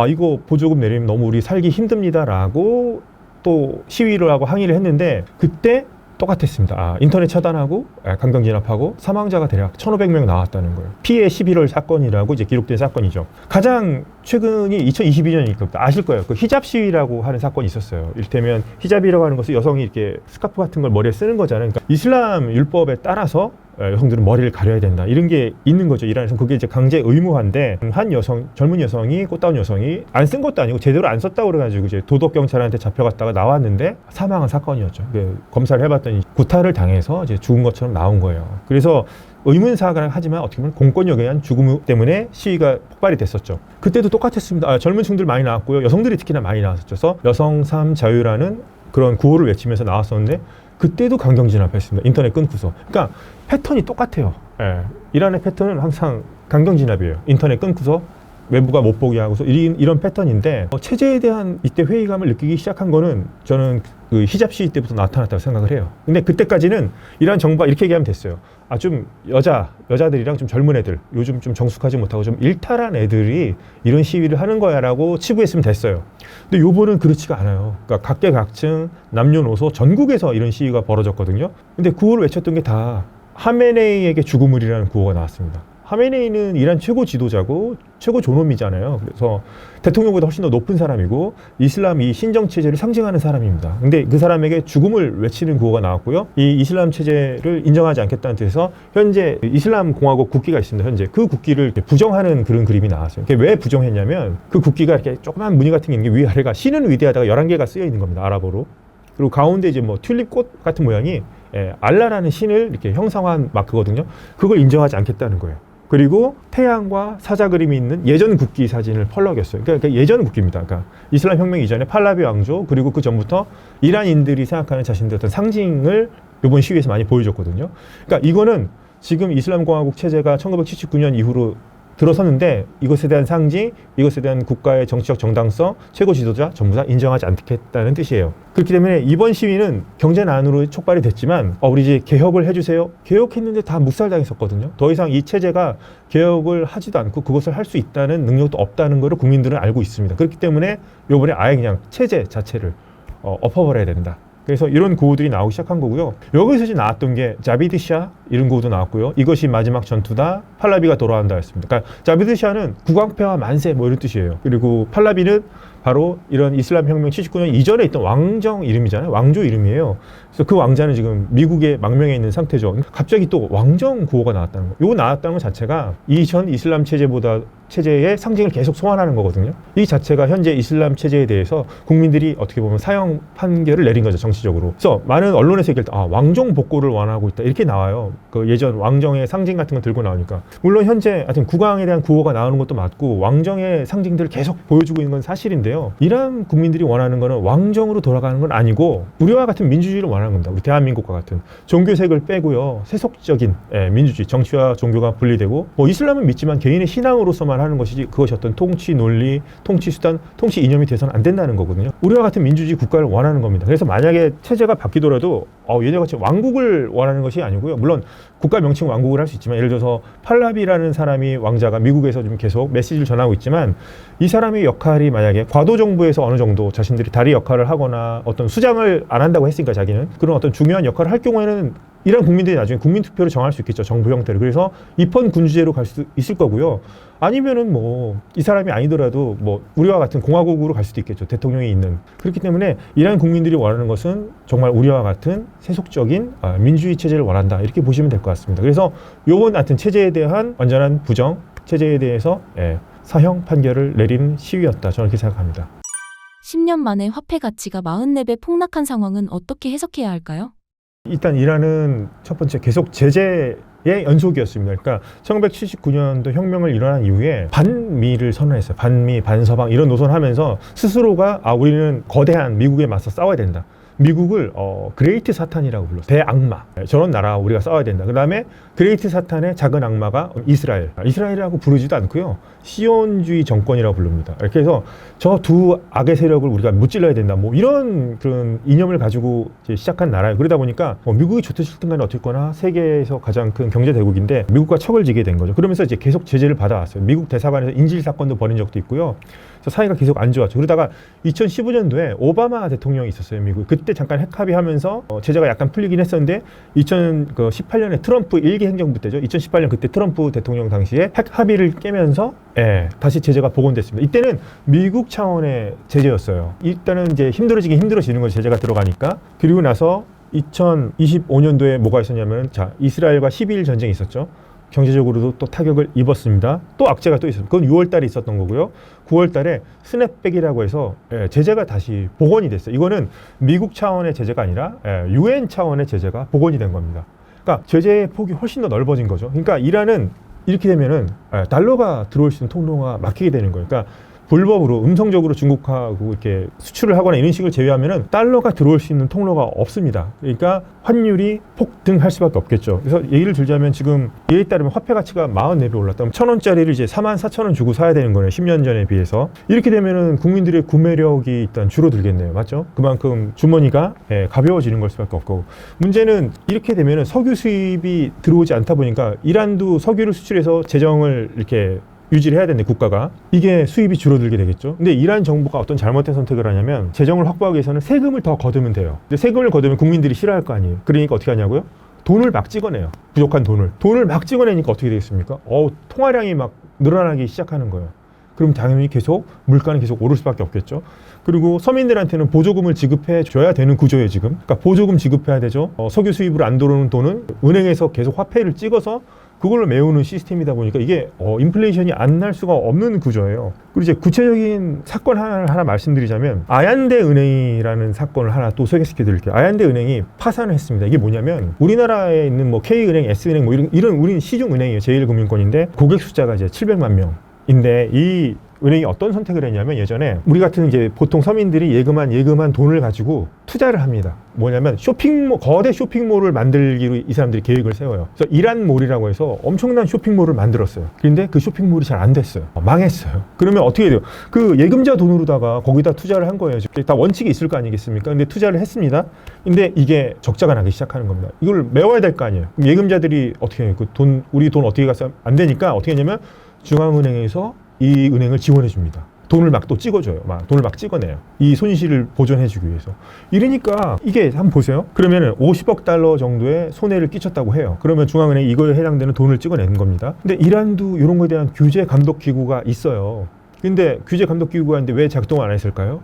이거 보조금 내리면 너무 우리 살기 힘듭니다라고 또 시위를 하고 항의를 했는데 그때 똑같았습니다. 인터넷 차단하고 강경 진압하고 사망자가 대략 1,500명 나왔다는 거예요. 피해 11월 사건이라고 이제 기록된 사건이죠. 가장 최근이 2022년이니까 아실 거예요. 그 히잡 시위라고 하는 사건이 있었어요. 이를테면 히잡이라고 하는 것은 여성이 이렇게 스카프 같은 걸 머리에 쓰는 거잖아요. 그러니까 이슬람 율법에 따라서 여성들은 머리를 가려야 된다. 이런 게 있는 거죠. 이란에서는 그게 이제 강제 의무화인데 한 여성, 젊은 여성이 꽃다운 여성이 안 쓴 것도 아니고 제대로 안 썼다고 그래가지고 이제 도덕 경찰한테 잡혀갔다가 나왔는데 사망한 사건이었죠. 검사를 해봤더니 구타를 당해서 이제 죽은 것처럼 나온 거예요. 그래서 의문사가 하지만 어떻게 보면 공권력에 의한 죽음 때문에 시위가 폭발이 됐었죠. 그때도 똑같았습니다. 젊은 층들 많이 나왔고요. 여성들이 특히나 많이 나왔었죠. 그래서 여성 삶 자유라는 그런 구호를 외치면서 나왔었는데 그때도 강경 진압했습니다. 인터넷 끊고서. 그러니까 패턴이 똑같아요. 이란의 패턴은 항상 강경 진압이에요. 인터넷 끊고서 외부가 못 보게 하고서 이런 패턴인데 체제에 대한 이때 회의감을 느끼기 시작한 거는 저는 그 히잡 시위 때부터 나타났다고 생각을 해요. 근데 그때까지는 이란 정부가 이렇게 얘기하면 됐어요. 좀 여자들이랑 좀 젊은 애들, 요즘 좀 정숙하지 못하고 좀 일탈한 애들이 이런 시위를 하는 거야라고 치부했으면 됐어요. 근데 요번은 그렇지가 않아요. 그러니까 각계각층, 남녀노소 전국에서 이런 시위가 벌어졌거든요. 근데 구호를 외쳤던 게 다 하메네이에게 죽음을이라는 구호가 나왔습니다. 하메네이는 이란 최고 지도자고 최고 존엄이잖아요. 그래서 대통령보다 훨씬 더 높은 사람이고 이슬람 이 신정 체제를 상징하는 사람입니다. 근데 그 사람에게 죽음을 외치는 구호가 나왔고요. 이 이슬람 체제를 인정하지 않겠다는 뜻에서 현재 이슬람 공화국 국기가 있습니다. 현재 그 국기를 이렇게 부정하는 그런 그림이 나왔어요. 그게 왜 부정했냐면 그 국기가 이렇게 조그만 무늬 같은 게 있는 게 위아래가 신은 위대하다가 11개가 쓰여 있는 겁니다. 아랍어로. 그리고 가운데 이제 뭐 튤립 꽃 같은 모양이 알라라는 신을 이렇게 형상화한 마크거든요. 그걸 인정하지 않겠다는 거예요. 그리고 태양과 사자 그림이 있는 예전 국기 사진을 펄럭였어요. 그러니까 예전 국기입니다. 그러니까 이슬람 혁명 이전에 팔라비 왕조 그리고 그 전부터 이란인들이 생각하는 자신들의 어떤 상징을 이번 시위에서 많이 보여줬거든요. 그러니까 이거는 지금 이슬람 공화국 체제가 1979년 이후로 들어섰는데 이것에 대한 상징, 이것에 대한 국가의 정치적 정당성, 최고 지도자 전부 다 인정하지 않겠다는 뜻이에요. 그렇기 때문에 이번 시위는 경제난으로 촉발이 됐지만 우리 이제 개혁을 해주세요. 개혁했는데 다 묵살당했었거든요. 더 이상 이 체제가 개혁을 하지도 않고 그것을 할 수 있다는 능력도 없다는 것을 국민들은 알고 있습니다. 그렇기 때문에 이번에 아예 그냥 체제 자체를 엎어버려야 된다. 그래서 이런 구호들이 나오기 시작한 거고요. 여기서 이제 나왔던 게 자비드샤 이런 구호도 나왔고요. 이것이 마지막 전투다. 팔라비가 돌아간다 였습니다. 그러니까 자비드샤는 국왕폐와 만세 뭐 이런 뜻이에요. 그리고 팔라비는 바로 이런 이슬람 혁명 79년 이전에 있던 왕정 이름이잖아요. 왕조 이름이에요. 그래서 그 왕자는 지금 미국에 망명해 있는 상태죠. 갑자기 또 왕정 구호가 나왔다는 거. 이거 나왔다는 것 자체가 이전 이슬람 체제의 상징을 계속 소환하는 거거든요. 이 자체가 현재 이슬람 체제에 대해서 국민들이 어떻게 보면 사형 판결을 내린 거죠, 정치적으로. 그래서 많은 언론에서 얘기할 때 왕정 복고를 원하고 있다 이렇게 나와요. 그 예전 왕정의 상징 같은 거 들고 나오니까. 물론 현재 하여튼 국왕에 대한 구호가 나오는 것도 맞고 왕정의 상징들을 계속 보여주고 있는 건 사실인데요. 이란 국민들이 원하는 거는 왕정으로 돌아가는 건 아니고 우리와 같은 민주주의를 원하는 겁니다. 우리 대한민국과 같은 종교색을 빼고요. 세속적인 민주주의, 정치와 종교가 분리되고 이슬람은 믿지만 개인의 신앙으로서만 하는 것이지 그것이 어떤 통치 논리, 통치 수단, 통치 이념이 돼서는 안 된다는 거거든요. 우리와 같은 민주주의 국가를 원하는 겁니다. 그래서 만약에 체제가 바뀌더라도 얘네같이 왕국을 원하는 것이 아니고요. 물론 국가 명칭 왕국을 할 수 있지만 예를 들어서 팔라비라는 사람이 왕자가 미국에서 좀 계속 메시지를 전하고 있지만 이 사람의 역할이 만약에 과도 정부에서 어느 정도 자신들이 다리 역할을 하거나 어떤 수장을 안 한다고 했으니까 자기는 그런 어떤 중요한 역할을 할 경우에는 이란 국민들이 나중에 국민투표로 정할 수 있겠죠. 정부 형태를. 그래서 입헌 군주제로 갈 수 있을 거고요. 아니면은 뭐 이 사람이 아니더라도 뭐 우리와 같은 공화국으로 갈 수도 있겠죠. 대통령이 있는. 그렇기 때문에 이란 국민들이 원하는 것은 정말 우리와 같은 세속적인 민주주의 체제를 원한다. 이렇게 보시면 될 것 같습니다. 그래서 요번 같은 체제에 대한 완전한 부정, 체제에 대해서 사형 판결을 내린 시위였다. 저는 그렇게 생각합니다. 10년 만에 화폐 가치가 44배 폭락한 상황은 어떻게 해석해야 할까요? 일단 이란은 첫 번째 계속 제재의 연속이었습니다. 그러니까 1979년도 혁명을 일어난 이후에 반미를 선언했어요. 반미, 반서방 이런 노선을 하면서 스스로가 우리는 거대한 미국에 맞서 싸워야 된다. 미국을 그레이트 사탄이라고 불렀어요. 대악마. 저런 나라와 우리가 싸워야 된다. 그 다음에 그레이트 사탄의 작은 악마가 이스라엘. 이스라엘이라고 부르지도 않고요. 시온주의 정권이라고 부릅니다. 이렇게 해서 저 두 악의 세력을 우리가 무찔러야 된다. 뭐 이런 그런 이념을 가지고 이제 시작한 나라예요. 그러다 보니까 미국이 좋든 싫든 간에 어쨌거나 세계에서 가장 큰 경제 대국인데 미국과 척을 지게 된 거죠. 그러면서 이제 계속 제재를 받아왔어요. 미국 대사관에서 인질 사건도 벌인 적도 있고요. 그래서 사이가 계속 안 좋았죠. 그러다가 2015년도에 오바마 대통령이 있었어요. 미국. 그때 잠깐 핵합의하면서 제재가 약간 풀리긴 했었는데 2018년에 트럼프 1기 행정부 때죠. 2018년 그때 트럼프 대통령 당시에 핵합의를 깨면서 다시 제재가 복원됐습니다. 이때는 미국 차원의 제재였어요. 일단은 이제 힘들어지는 거죠. 제재가 들어가니까. 그리고 나서 2025년도에 뭐가 있었냐면 이스라엘과 12일 전쟁이 있었죠. 경제적으로도 또 타격을 입었습니다. 또 악재가 또 있었어요. 그건 6월 달에 있었던 거고요. 9월 달에 스냅백이라고 해서 제재가 다시 복원이 됐어요. 이거는 미국 차원의 제재가 아니라 UN 차원의 제재가 복원이 된 겁니다. 그러니까 제재의 폭이 훨씬 더 넓어진 거죠. 그러니까 이란은 이렇게 되면은 달러가 들어올 수 있는 통로가 막히게 되는 거예요. 그러니까 불법으로 음성적으로 중국하고 이렇게 수출을 하거나 이런 식을 제외하면은 달러가 들어올 수 있는 통로가 없습니다. 그러니까 환율이 폭등할 수밖에 없겠죠. 그래서 예를 들자면 지금 이에 따르면 화폐 가치가 44배 올랐다. 1,000원짜리를 이제 44,000원 주고 사야 되는 거네요. 10년 전에 비해서. 이렇게 되면은 국민들의 구매력이 일단 줄어들겠네요. 맞죠? 그만큼 주머니가 가벼워지는 걸 수밖에 없고. 문제는 이렇게 되면은 석유 수입이 들어오지 않다 보니까 이란도 석유를 수출해서 재정을 이렇게 유지를 해야 되는데 국가가 이게 수입이 줄어들게 되겠죠. 근데 이란 정부가 어떤 잘못된 선택을 하냐면 재정을 확보하기 위해서는 세금을 더 거두면 돼요. 근데 세금을 거두면 국민들이 싫어할 거 아니에요. 그러니까 어떻게 하냐고요? 돈을 막 찍어내요. 부족한 돈을 막 찍어내니까 어떻게 되겠습니까? 통화량이 막 늘어나기 시작하는 거예요. 그럼 당연히 계속 물가는 계속 오를 수밖에 없겠죠. 그리고 서민들한테는 보조금을 지급해 줘야 되는 구조예요 지금. 그러니까 보조금 지급해야 되죠. 석유 수입으로 안 들어오는 돈은 은행에서 계속 화폐를 찍어서 그걸로 메우는 시스템이다 보니까 이게 인플레이션이 안 날 수가 없는 구조예요. 그리고 이제 구체적인 사건 하나 말씀드리자면 아얀데 은행이라는 사건을 하나 또 소개시켜 드릴게요. 아얀데 은행이 파산을 했습니다. 이게 뭐냐면 우리나라에 있는 뭐 K은행, S은행 뭐 이런 우리는 시중 은행이에요. 제1금융권인데 고객 숫자가 이제 700만 명인데 이 은행이 어떤 선택을 했냐면 예전에 우리 같은 이제 보통 서민들이 예금한 돈을 가지고 투자를 합니다. 뭐냐면 거대 쇼핑몰을 만들기로 이 사람들이 계획을 세워요. 그래서 이란몰이라고 해서 엄청난 쇼핑몰을 만들었어요. 그런데 그 쇼핑몰이 잘 안 됐어요. 망했어요. 그러면 어떻게 돼요? 그 예금자 돈으로다가 거기다 투자를 한 거예요. 다 원칙이 있을 거 아니겠습니까? 근데 투자를 했습니다. 근데 이게 적자가 나기 시작하는 겁니다. 이걸 메워야 될 거 아니에요. 그럼 예금자들이 어떻게 해요? 우리 돈 어떻게 가서 안 되니까 어떻게 하냐면 중앙은행에서 이 은행을 지원해 줍니다. 돈을 막 또 찍어줘요. 돈을 막 찍어내요. 이 손실을 보전해주기 위해서. 이러니까 이게 한번 보세요. 그러면은 50억 달러 정도의 손해를 끼쳤다고 해요. 그러면 중앙은행이 이거에 해당되는 돈을 찍어내는 겁니다. 근데 이란도 이런 거에 대한 규제 감독 기구가 있어요. 근데 규제 감독 기구가 있는데 왜 작동을 안 했을까요?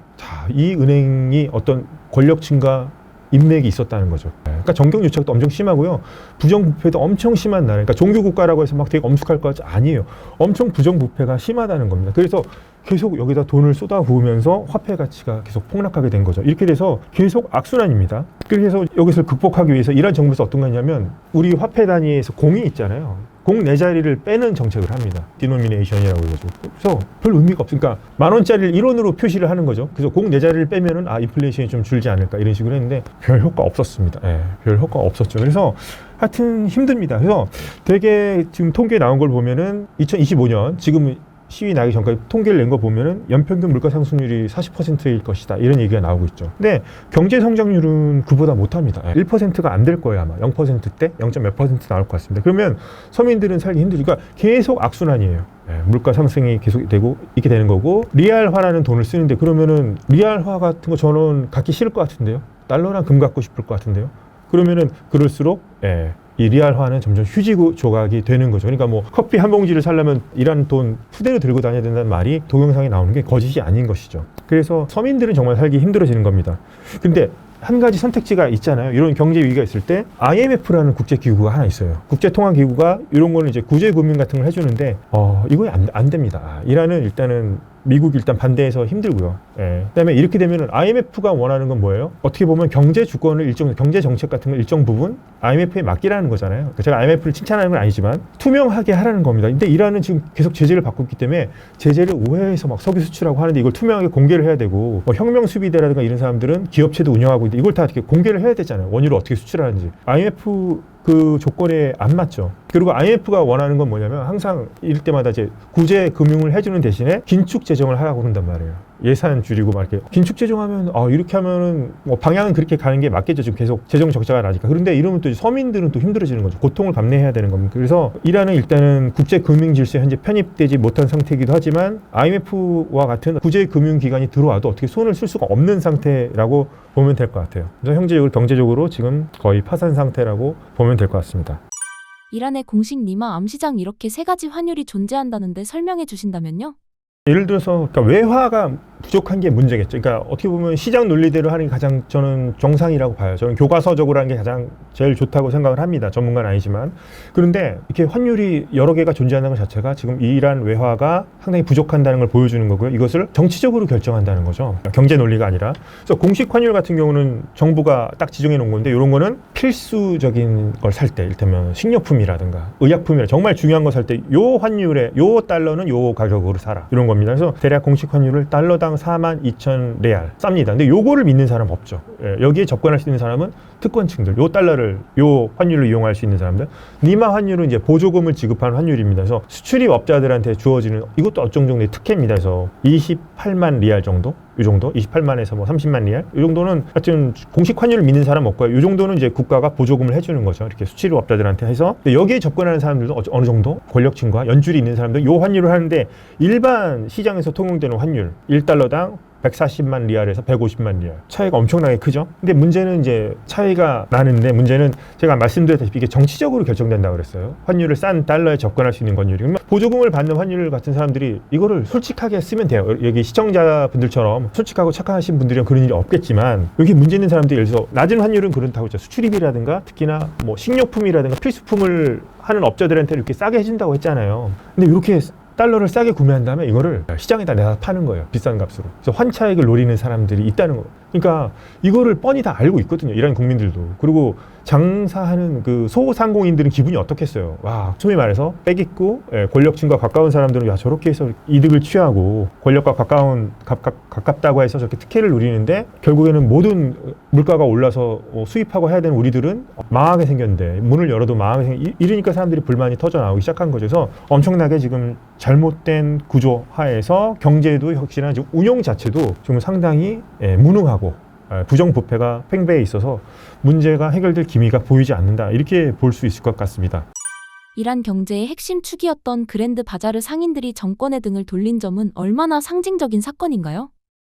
이 은행이 어떤 권력층과 인맥이 있었다는 거죠. 그러니까 정경 유착도 엄청 심하고요. 부정부패도 엄청 심한 나라. 그러니까 종교국가라고 해서 막 되게 엄숙할 것 같지 아니에요. 엄청 부정부패가 심하다는 겁니다. 그래서 계속 여기다 돈을 쏟아부으면서 화폐 가치가 계속 폭락하게 된 거죠. 이렇게 돼서 계속 악순환입니다. 그래서 여기서 극복하기 위해서 이란 정부에서 어떤 거냐면 우리 화폐 단위에서 공이 있잖아요. 공 네 자리를 빼는 정책을 합니다. 디노미네이션이라고 해가지고. 그래서 별 의미가 없으니까 10,000원짜리를 1원으로 표시를 하는 거죠. 그래서 공 네 자리를 빼면은 인플레이션이 좀 줄지 않을까 이런 식으로 했는데 별 효과 없었습니다. 별 효과 없었죠. 그래서 하여튼 힘듭니다. 그래서 되게 지금 통계에 나온 걸 보면은 2025년 지금 시위 나기 전까지 통계를 낸 거 보면은 연평균 물가 상승률이 40%일 것이다 이런 얘기가 나오고 있죠. 근데 경제 성장률은 그보다 못합니다. 1%가 안 될 거예요. 아마 0%대 0.몇% 나올 것 같습니다. 그러면 서민들은 살기 힘들니까 계속 악순환이에요. 물가 상승이 계속 되고 이렇게 되는 거고 리알화라는 돈을 쓰는데 그러면은 리알화 같은 거 저는 갖기 싫을 것 같은데요. 달러랑 금 갖고 싶을 것 같은데요. 그러면은 그럴수록 이 리알화는 점점 휴지 조각이 되는 거죠. 그러니까 뭐 커피 한 봉지를 사려면 이란 돈 푸대로 들고 다녀야 된다는 말이 동영상에 나오는 게 거짓이 아닌 것이죠. 그래서 서민들은 정말 살기 힘들어지는 겁니다. 근데 한 가지 선택지가 있잖아요. 이런 경제 위기가 있을 때 IMF라는 국제기구가 하나 있어요. 국제통화기구가 이런 거는 이제 구제금융 같은 걸 해주는데 이거 안 됩니다. 이란은 일단은 미국이 일단 반대해서 힘들고요. 그다음에 이렇게 되면은 IMF가 원하는 건 뭐예요? 어떻게 보면 경제 주권을 경제 정책 같은 걸 일정 부분 IMF에 맡기라는 거잖아요. 제가 IMF를 칭찬하는 건 아니지만 투명하게 하라는 겁니다. 근데 이란은 지금 계속 제재를 받고 있기 때문에 제재를 우회해서 막 석유 수출하고 하는데 이걸 투명하게 공개를 해야 되고 뭐 혁명 수비대라든가 이런 사람들은 기업체도 운영하고 있는데 이걸 다 이렇게 공개를 해야 되잖아요. 원유를 어떻게 수출하는지. IMF 그 조건에 안 맞죠. 그리고 IMF가 원하는 건 뭐냐면 항상 이럴 때마다 이제 구제 금융을 해주는 대신에 긴축 재정을 하라고 그런단 말이에요. 예산 줄이고 막 이렇게 긴축 재정하면 이렇게 하면은 뭐 방향은 그렇게 가는 게 맞겠죠. 지금 계속 재정 적자가 나니까. 그런데 이러면 또 서민들은 또 힘들어지는 거죠. 고통을 감내해야 되는 겁니다. 그래서 이란은 일단은 국제 금융 질서에 현재 편입되지 못한 상태이기도 하지만 IMF와 같은 구제 금융 기관이 들어와도 어떻게 손을 쓸 수가 없는 상태라고 보면 될 것 같아요. 그래서 형제적으로 경제적으로 지금 거의 파산 상태라고 보면 될 것 같습니다. 이란의 공식 리마 암시장 이렇게 세 가지 환율이 존재한다는데 설명해 주신다면요? 예를 들어서 그러니까 외화가 부족한 게 문제겠죠. 그러니까 어떻게 보면 시장 논리대로 하는 게 가장 저는 정상이라고 봐요. 저는 교과서적으로 하는 게 가장 제일 좋다고 생각을 합니다. 전문가는 아니지만. 그런데 이렇게 환율이 여러 개가 존재한다는 것 자체가 지금 이란 외화가 상당히 부족한다는 걸 보여주는 거고요. 이것을 정치적으로 결정한다는 거죠. 경제 논리가 아니라. 그래서 공식 환율 같은 경우는 정부가 딱 지정해 놓은 건데 이런 거는 필수적인 걸 살 때, 이를테면 식료품이라든가 의약품이라 정말 중요한 거 살 때 요 환율에 요 달러는 요 가격으로 사라. 이런 겁니다. 그래서 대략 공식 환율을 달러당 42,000 레알 쌉니다. 근데 요거를 믿는 사람 없죠. 여기에 접근할 수 있는 사람은 특권층들, 요 달러를 요 환율로 이용할 수 있는 사람들. 리마 환율은 이제 보조금을 지급하는 환율입니다. 그래서 수출입업자들한테 주어지는 이것도 어떤 정도의 특혜입니다. 그래서 28만 리알 정도, 이 정도, 28만에서 뭐 30만 리알, 이 정도는 하여튼 공식 환율을 믿는 사람 없고요. 이 정도는 이제 국가가 보조금을 해주는 거죠. 이렇게 수출입업자들한테 해서 여기에 접근하는 사람들도 어느 정도 권력층과 연줄이 있는 사람들 요 환율을 하는데 일반 시장에서 통용되는 환율 1달러당 140만 리알에서 150만 리알 차이가 엄청나게 크죠. 근데 문제는 이제 차이가 나는데 문제는 제가 말씀드렸다시피 이게 정치적으로 결정된다고 그랬어요. 환율을 싼 달러에 접근할 수 있는 환율이. 그러면 보조금을 받는 환율 같은 사람들이 이거를 솔직하게 쓰면 돼요. 여기 시청자분들처럼 솔직하고 착하신 분들은 그런 일이 없겠지만 여기 문제 있는 사람들이 예를 들어서 낮은 환율은 그렇다고 했죠. 수출입이라든가 특히나 뭐 식료품이라든가 필수품을 하는 업자들한테 이렇게 싸게 해준다고 했잖아요. 근데 이렇게 달러를 싸게 구매한 다음에 이거를 시장에다 내다 파는 거예요. 비싼 값으로. 그래서 환차익을 노리는 사람들이 있다는 거예요. 그러니까 이거를 뻔히 다 알고 있거든요. 이란 국민들도. 그리고 장사하는 그 소상공인들은 기분이 어떻겠어요. 와, 소위 말해서 빽 있고 권력층과 가까운 사람들은 야 저렇게 해서 이득을 취하고 권력과 가깝다고 해서 저렇게 특혜를 누리는데 결국에는 모든 물가가 올라서 수입하고 해야 되는 우리들은 망하게 생겼는데 문을 열어도 망하게 이러니까 사람들이 불만이 터져나오기 시작한 거죠. 그래서 엄청나게 지금 잘못된 구조 하에서 경제도 역시나 지금 운용 자체도 지금 상당히 무능하고 부정부패가 팽배해 있어서 문제가 해결될 기미가 보이지 않는다. 이렇게 볼 수 있을 것 같습니다. 이란 경제의 핵심 축이었던 그랜드 바자르 상인들이 정권의 등을 돌린 점은 얼마나 상징적인 사건인가요?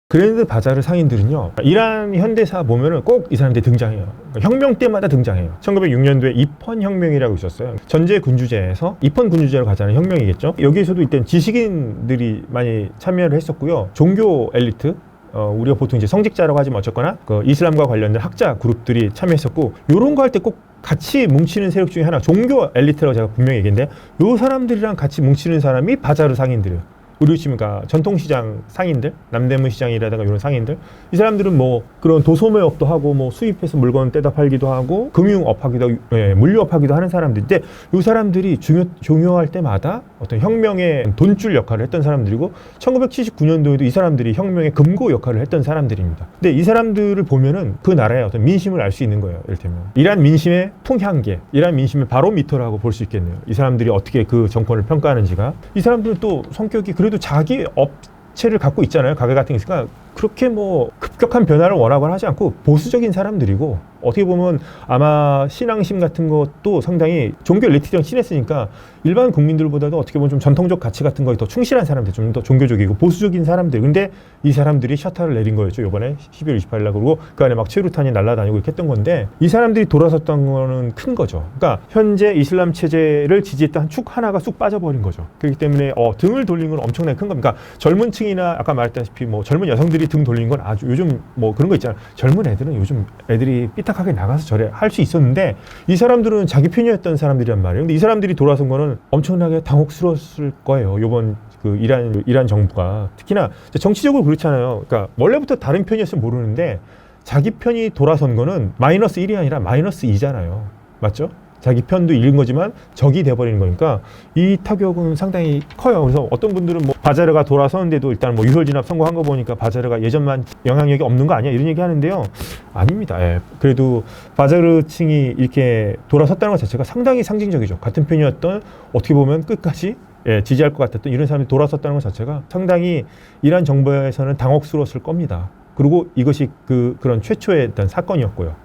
그랜드 바자르 상인들은요, 이란 현대사 보면은 꼭 이 사람들이 등장해요. 혁명 때마다 등장해요. 1906년도에 이펀 혁명이라고 있었어요. 전제 군주제에서 이펀 군주제로 가자는 혁명이겠죠. 여기에서도 이때 지식인들이 많이 참여를 했었고요. 종교 엘리트, 우리가 보통 이제 성직자라고 하지만 어쨌거나 그 이슬람과 관련된 학자 그룹들이 참여했었고, 요런 거 할 때 꼭 같이 뭉치는 세력 중에 하나, 종교 엘리트라고 제가 분명히 얘기했는데, 요 사람들이랑 같이 뭉치는 사람이 바자르 상인들이에요. 우리 지금까 전통시장 상인들, 남대문 시장이라든가 이런 상인들, 이 사람들은 뭐 그런 도소매업도 하고 뭐 수입해서 물건 떼다 팔기도 하고 금융업 하기도 하고 물류업 하기도 하는 사람들인데, 이 사람들이 종요할 때마다 어떤 혁명의 돈줄 역할을 했던 사람들이고 1979년도에도 이 사람들이 혁명의 금고 역할을 했던 사람들입니다. 근데 이 사람들을 보면은 그 나라의 어떤 민심을 알 수 있는 거예요. 이를테면 이란 민심의 풍향계, 이란 민심의 바로미터라고 볼 수 있겠네요. 이 사람들이 어떻게 그 정권을 평가하는지가. 이 사람들은 또 성격이 그래도 자기 업체를 갖고 있잖아요. 가게 같은 게 있으니까 그렇게 뭐 급격한 변화를 원하거나 하지 않고 보수적인 사람들이고, 어떻게 보면 아마 신앙심 같은 것도 상당히 종교 엘리트랑 친했으니까 일반 국민들보다도 어떻게 보면 좀 전통적 가치 같은 거에 더 충실한 사람들, 좀 더 종교적이고 보수적인 사람들. 근데 이 사람들이 셔터를 내린 거였죠. 이번에 12월 28일 날. 그리고 그 안에 막 최루탄이 날아다니고 이렇게 했던 건데 이 사람들이 돌아섰던 거는 큰 거죠. 그러니까 현재 이슬람 체제를 지지했던 축 하나가 쑥 빠져버린 거죠. 그렇기 때문에 등을 돌린 건 엄청나게 큰 겁니다. 그러니까 젊은 층이나 아까 말했다시피 뭐 젊은 여성들이 등 돌린 건 아주 요즘 뭐 그런 거 있잖아요. 젊은 애들은 요즘 애들이 삐딱하게 나가서 저래 할 수 있었는데 이 사람들은 자기 편이었던 사람들이란 말이에요. 근데 이 사람들이 돌아선 거는 엄청나게 당혹스러웠을 거예요. 요번 그 이란 정부가 특히나 정치적으로 그렇잖아요. 그러니까 원래부터 다른 편이었으면 모르는데 자기 편이 돌아선 거는 마이너스 1이 아니라 마이너스 2잖아요. 맞죠? 자기 편도 잃은 거지만 적이 돼버리는 거니까 이 타격은 상당히 커요. 그래서 어떤 분들은 뭐 바자르가 돌아서는데도 일단 뭐 유혈 진압 선고한 거 보니까 바자르가 예전만 영향력이 없는 거 아니야? 이런 얘기 하는데요. 아닙니다. 예. 그래도 바자르층이 이렇게 돌아섰다는 것 자체가 상당히 상징적이죠. 같은 편이었던 어떻게 보면 끝까지 지지할 것 같았던 이런 사람이 돌아섰다는 것 자체가 상당히 이란 정부에서는 당혹스러웠을 겁니다. 그리고 이것이 그런 최초의 일단 사건이었고요.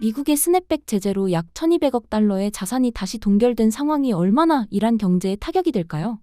미국의 스냅백 제재로 약 1,200억 달러의 자산이 다시 동결된 상황이 얼마나 이란 경제에 타격이 될까요?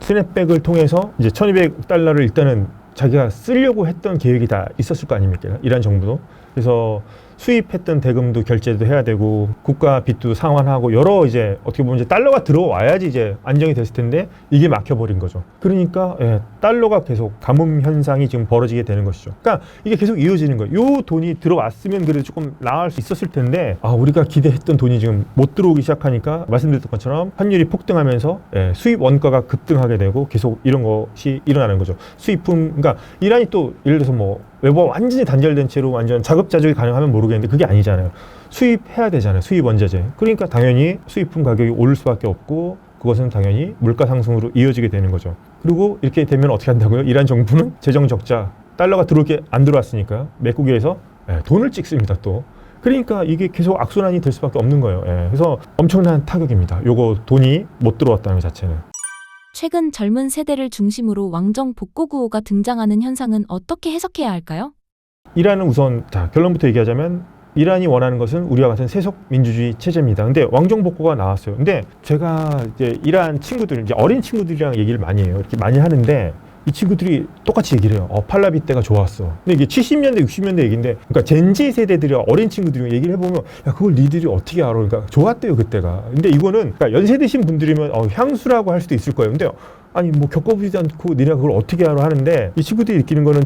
스냅백을 통해서 이제 1,200달러를 일단은 자기가 쓰려고 했던 계획이 다 있었을 거 아닙니까? 이란 정부도. 그래서 수입했던 대금도 결제도 해야 되고 국가 빚도 상환하고 여러 이제 어떻게 보면 이제 달러가 들어와야지 이제 안정이 됐을 텐데 이게 막혀버린 거죠. 그러니까 달러가 계속 가뭄 현상이 지금 벌어지게 되는 것이죠. 그러니까 이게 계속 이어지는 거예요. 요 돈이 들어왔으면 그래도 조금 나을 수 있었을 텐데 우리가 기대했던 돈이 지금 못 들어오기 시작하니까 말씀드렸던 것처럼 환율이 폭등하면서 수입 원가가 급등하게 되고 계속 이런 것이 일어나는 거죠. 수입품 그러니까 이란이 또 예를 들어서 뭐 외부와 완전히 단절된 채로 완전 자급자족이 가능하면 모르겠는데 그게 아니잖아요. 수입해야 되잖아요. 수입 원자재. 그러니까 당연히 수입품 가격이 오를 수밖에 없고 그것은 당연히 물가 상승으로 이어지게 되는 거죠. 그리고 이렇게 되면 어떻게 한다고요? 이란 정부는 재정 적자, 달러가 들어오게 안 들어왔으니까 맥국에서 돈을 찍습니다. 또. 그러니까 이게 계속 악순환이 될 수밖에 없는 거예요. 그래서 엄청난 타격입니다. 요거 돈이 못 들어왔다는 것 자체는. 최근 젊은 세대를 중심으로 왕정 복고 구호가 등장하는 현상은 어떻게 해석해야 할까요? 이란은 우선 결론부터 얘기하자면 이란이 원하는 것은 우리와 같은 세속 민주주의 체제입니다. 근데 왕정 복고가 나왔어요. 근데 제가 이제 이란 친구들, 이제 어린 친구들이랑 얘기를 많이 해요. 이렇게 많이 하는데 이 친구들이 똑같이 얘기를 해요. 팔라비 때가 좋았어. 근데 이게 70년대, 60년대 얘기인데, 그러니까 젠지 세대들이 어린 친구들이 얘기를 해보면, 야, 그걸 니들이 어떻게 알아? 그러니까 좋았대요, 그때가. 근데 이거는, 그러니까 연세 드신 분들이면, 향수라고 할 수도 있을 거예요. 근데, 아니, 뭐, 겪어보지 않고 니네가 그걸 어떻게 알아? 하는데, 이 친구들이 느끼는 거는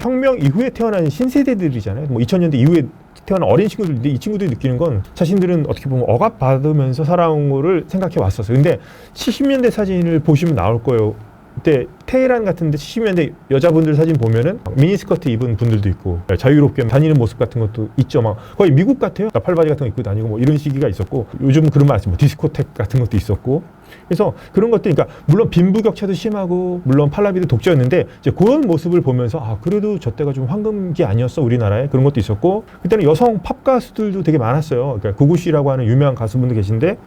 혁명 이후에 태어난 신세대들이잖아요. 뭐, 2000년대 이후에 태어난 어린 친구들인데, 이 친구들이 느끼는 건 자신들은 어떻게 보면 억압받으면서 살아온 거를 생각해 왔었어요. 근데 70년대 사진을 보시면 나올 거예요. 그때 테헤란 같은데 70년대 여자분들 사진 보면은 미니스커트 입은 분들도 있고 자유롭게 다니는 모습 같은 것도 있죠. 막 거의 미국 같아요. 팔바지 같은 거 입고 다니고 뭐 이런 시기가 있었고 요즘 그런 말 뭐 디스코텍 같은 것도 있었고 그래서 그런 것들 그러니까 물론 빈부격차도 심하고 물론 팔라비도 독재였는데 이제 그런 모습을 보면서 그래도 저 때가 좀 황금기 아니었어 우리나라에 그런 것도 있었고 그때는 여성 팝 가수들도 되게 많았어요. 그러니까 구구씨라고 하는 유명한 가수분도 계신데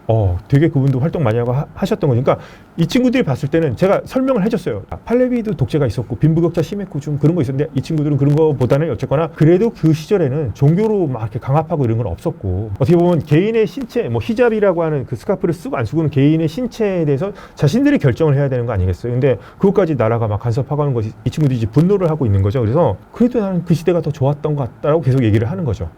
되게 그분도 활동 많이 하고 하셨던 거니까 이 친구들이 봤을 때는 제가 설명을 해줬어요. 팔레비도 독재가 있었고 빈부격차 심했고 좀 그런 거 있었는데 이 친구들은 그런 거보다는 어쨌거나 그래도 그 시절에는 종교로 막 이렇게 강압하고 이런 건 없었고 어떻게 보면 개인의 신체 뭐 히잡이라고 하는 그 스카프를 쓰고 안 쓰고는 개인의 신체에 대해서 자신들이 결정을 해야 되는 거 아니겠어요? 근데 그것까지 나라가 막 간섭하고 하는 것이 이 친구들이 이제 분노를 하고 있는 거죠. 그래서 그래도 나는 그 시대가 더 좋았던 것 같다라고 계속 얘기를 하는 거죠.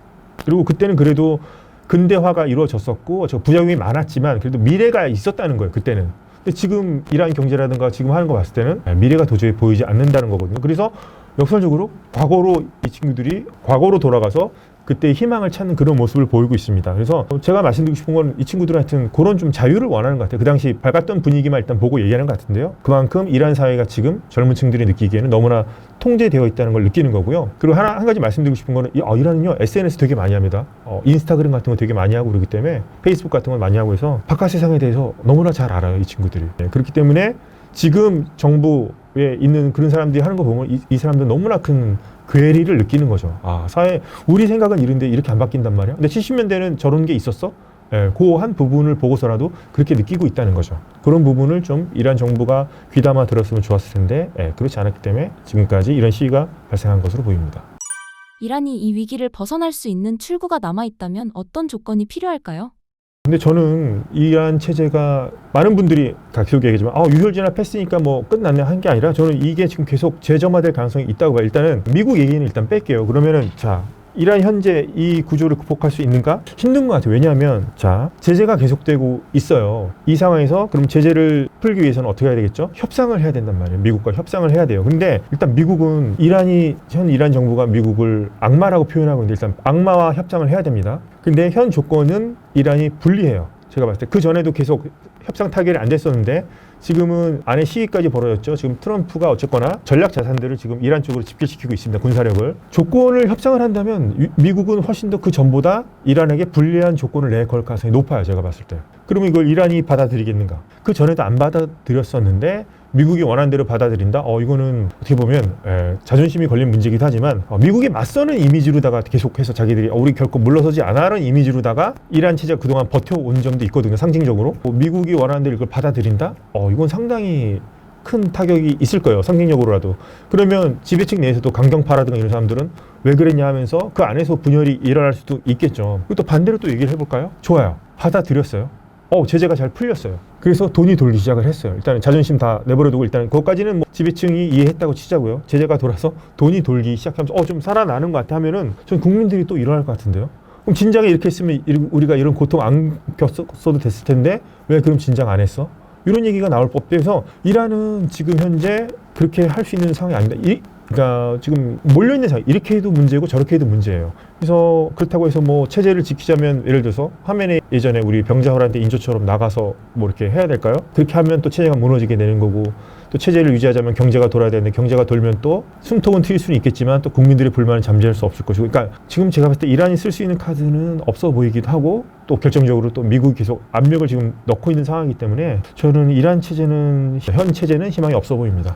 그리고 그때는 그래도 근대화가 이루어졌었고 부작용이 많았지만 그래도 미래가 있었다는 거예요. 그때는. 근데 지금 이란 경제라든가 지금 하는 거 봤을 때는 미래가 도저히 보이지 않는다는 거거든요. 그래서 역설적으로 과거로 이 친구들이 과거로 돌아가서 그때 희망을 찾는 그런 모습을 보이고 있습니다. 그래서 제가 말씀드리고 싶은 건 이 친구들은 하여튼 그런 좀 자유를 원하는 것 같아요. 그 당시 밝았던 분위기만 일단 보고 얘기하는 것 같은데요. 그만큼 이란 사회가 지금 젊은 층들이 느끼기에는 너무나 통제되어 있다는 걸 느끼는 거고요. 그리고 한 가지 말씀드리고 싶은 거는 이란은요 SNS 되게 많이 합니다. 인스타그램 같은 거 되게 많이 하고 그러기 때문에 페이스북 같은 걸 많이 하고 해서 바깥 세상에 대해서 너무나 잘 알아요. 이 친구들이. 그렇기 때문에 지금 정부에 있는 그런 사람들이 하는 거 보면 이 사람들은 너무나 큰 괴리를 느끼는 거죠. 사회 우리 생각은 이런데 이렇게 안 바뀐단 말이야. 근데 70년대는 저런 게 있었어? 그 한 부분을 보고서라도 그렇게 느끼고 있다는 거죠. 그런 부분을 좀 이란 정부가 귀담아 들었으면 좋았을 텐데 그렇지 않았기 때문에 지금까지 이런 시위가 발생한 것으로 보입니다. 이란이 이 위기를 벗어날 수 있는 출구가 남아있다면 어떤 조건이 필요할까요? 근데 저는 이란 체제가 많은 분들이 다 계속 얘기하지만 유혈 진압했으니까 뭐 끝났네 한 게 아니라 저는 이게 지금 계속 재점화될 가능성이 있다고 봐요. 일단은 미국 얘기는 일단 뺄게요. 그러면은 자, 이란 현재 이 구조를 극복할 수 있는가? 힘든 것 같아요. 왜냐하면 자, 제재가 계속되고 있어요. 이 상황에서 그럼 제재를 풀기 위해서는 어떻게 해야 되겠죠? 협상을 해야 된단 말이에요. 미국과 협상을 해야 돼요. 근데 일단 미국은 현 이란 정부가 미국을 악마라고 표현하고 있는데 일단 악마와 협상을 해야 됩니다. 근데 현 조건은 이란이 불리해요. 제가 봤을 때 그 전에도 계속 협상 타결이 안 됐었는데 지금은 안에 시기까지 벌어졌죠. 지금 트럼프가 어쨌거나 전략 자산들을 지금 이란 쪽으로 집결시키고 있습니다. 군사력을. 조건을 협상을 한다면 미국은 훨씬 더 그 전보다 이란에게 불리한 조건을 내걸 가능성이 높아요. 제가 봤을 때. 그러면 이걸 이란이 받아들이겠는가? 그 전에도 안 받아들였었는데 미국이 원하는 대로 받아들인다? 이거는 어떻게 보면 자존심이 걸린 문제이기도 하지만 미국이 맞서는 이미지로다가 계속해서 자기들이 우리 결코 물러서지 않아라는 이미지로다가 이란 체제가 그동안 버텨온 점도 있거든요. 상징적으로. 미국이 원하는 대로 이걸 받아들인다? 이건 상당히 큰 타격이 있을 거예요. 상징적으로라도. 그러면 지배층 내에서도 강경파라든가 이런 사람들은 왜 그랬냐 하면서 그 안에서 분열이 일어날 수도 있겠죠. 그리고 또 반대로 또 얘기를 해볼까요? 좋아요. 받아들였어요. 제재가 잘 풀렸어요. 그래서 돈이 돌기 시작을 했어요. 일단은 자존심 다 내버려두고 일단은 그것까지는 뭐 지배층이 이해했다고 치자고요. 제재가 돌아서 돈이 돌기 시작하면서 좀 살아나는 것 같아 하면은 전 국민들이 또 일어날 것 같은데요. 그럼 진작에 이렇게 했으면 우리가 이런 고통 안 겪었어도 됐을 텐데 왜 그럼 진작 안 했어? 이런 얘기가 나올 법돼서 이란은 지금 현재 그렇게 할 수 있는 상황이 아니다. 그러니까 지금 몰려있는 상황, 이렇게 해도 문제고 저렇게 해도 문제예요. 그래서 그렇다고 해서 뭐 체제를 지키자면 예를 들어서 화면에 예전에 우리 병자호란때 인조처럼 나가서 뭐 이렇게 해야 될까요? 그렇게 하면 또 체제가 무너지게 되는 거고 또 체제를 유지하자면 경제가 돌아야 되는데 경제가 돌면 또 숨통은 트일 수는 있겠지만 또 국민들의 불만을 잠재울 수 없을 것이고 그러니까 지금 제가 봤을 때 이란이 쓸 수 있는 카드는 없어 보이기도 하고 또 결정적으로 또 미국이 계속 압력을 지금 넣고 있는 상황이기 때문에 저는 이란 체제는 현 체제는 희망이 없어 보입니다.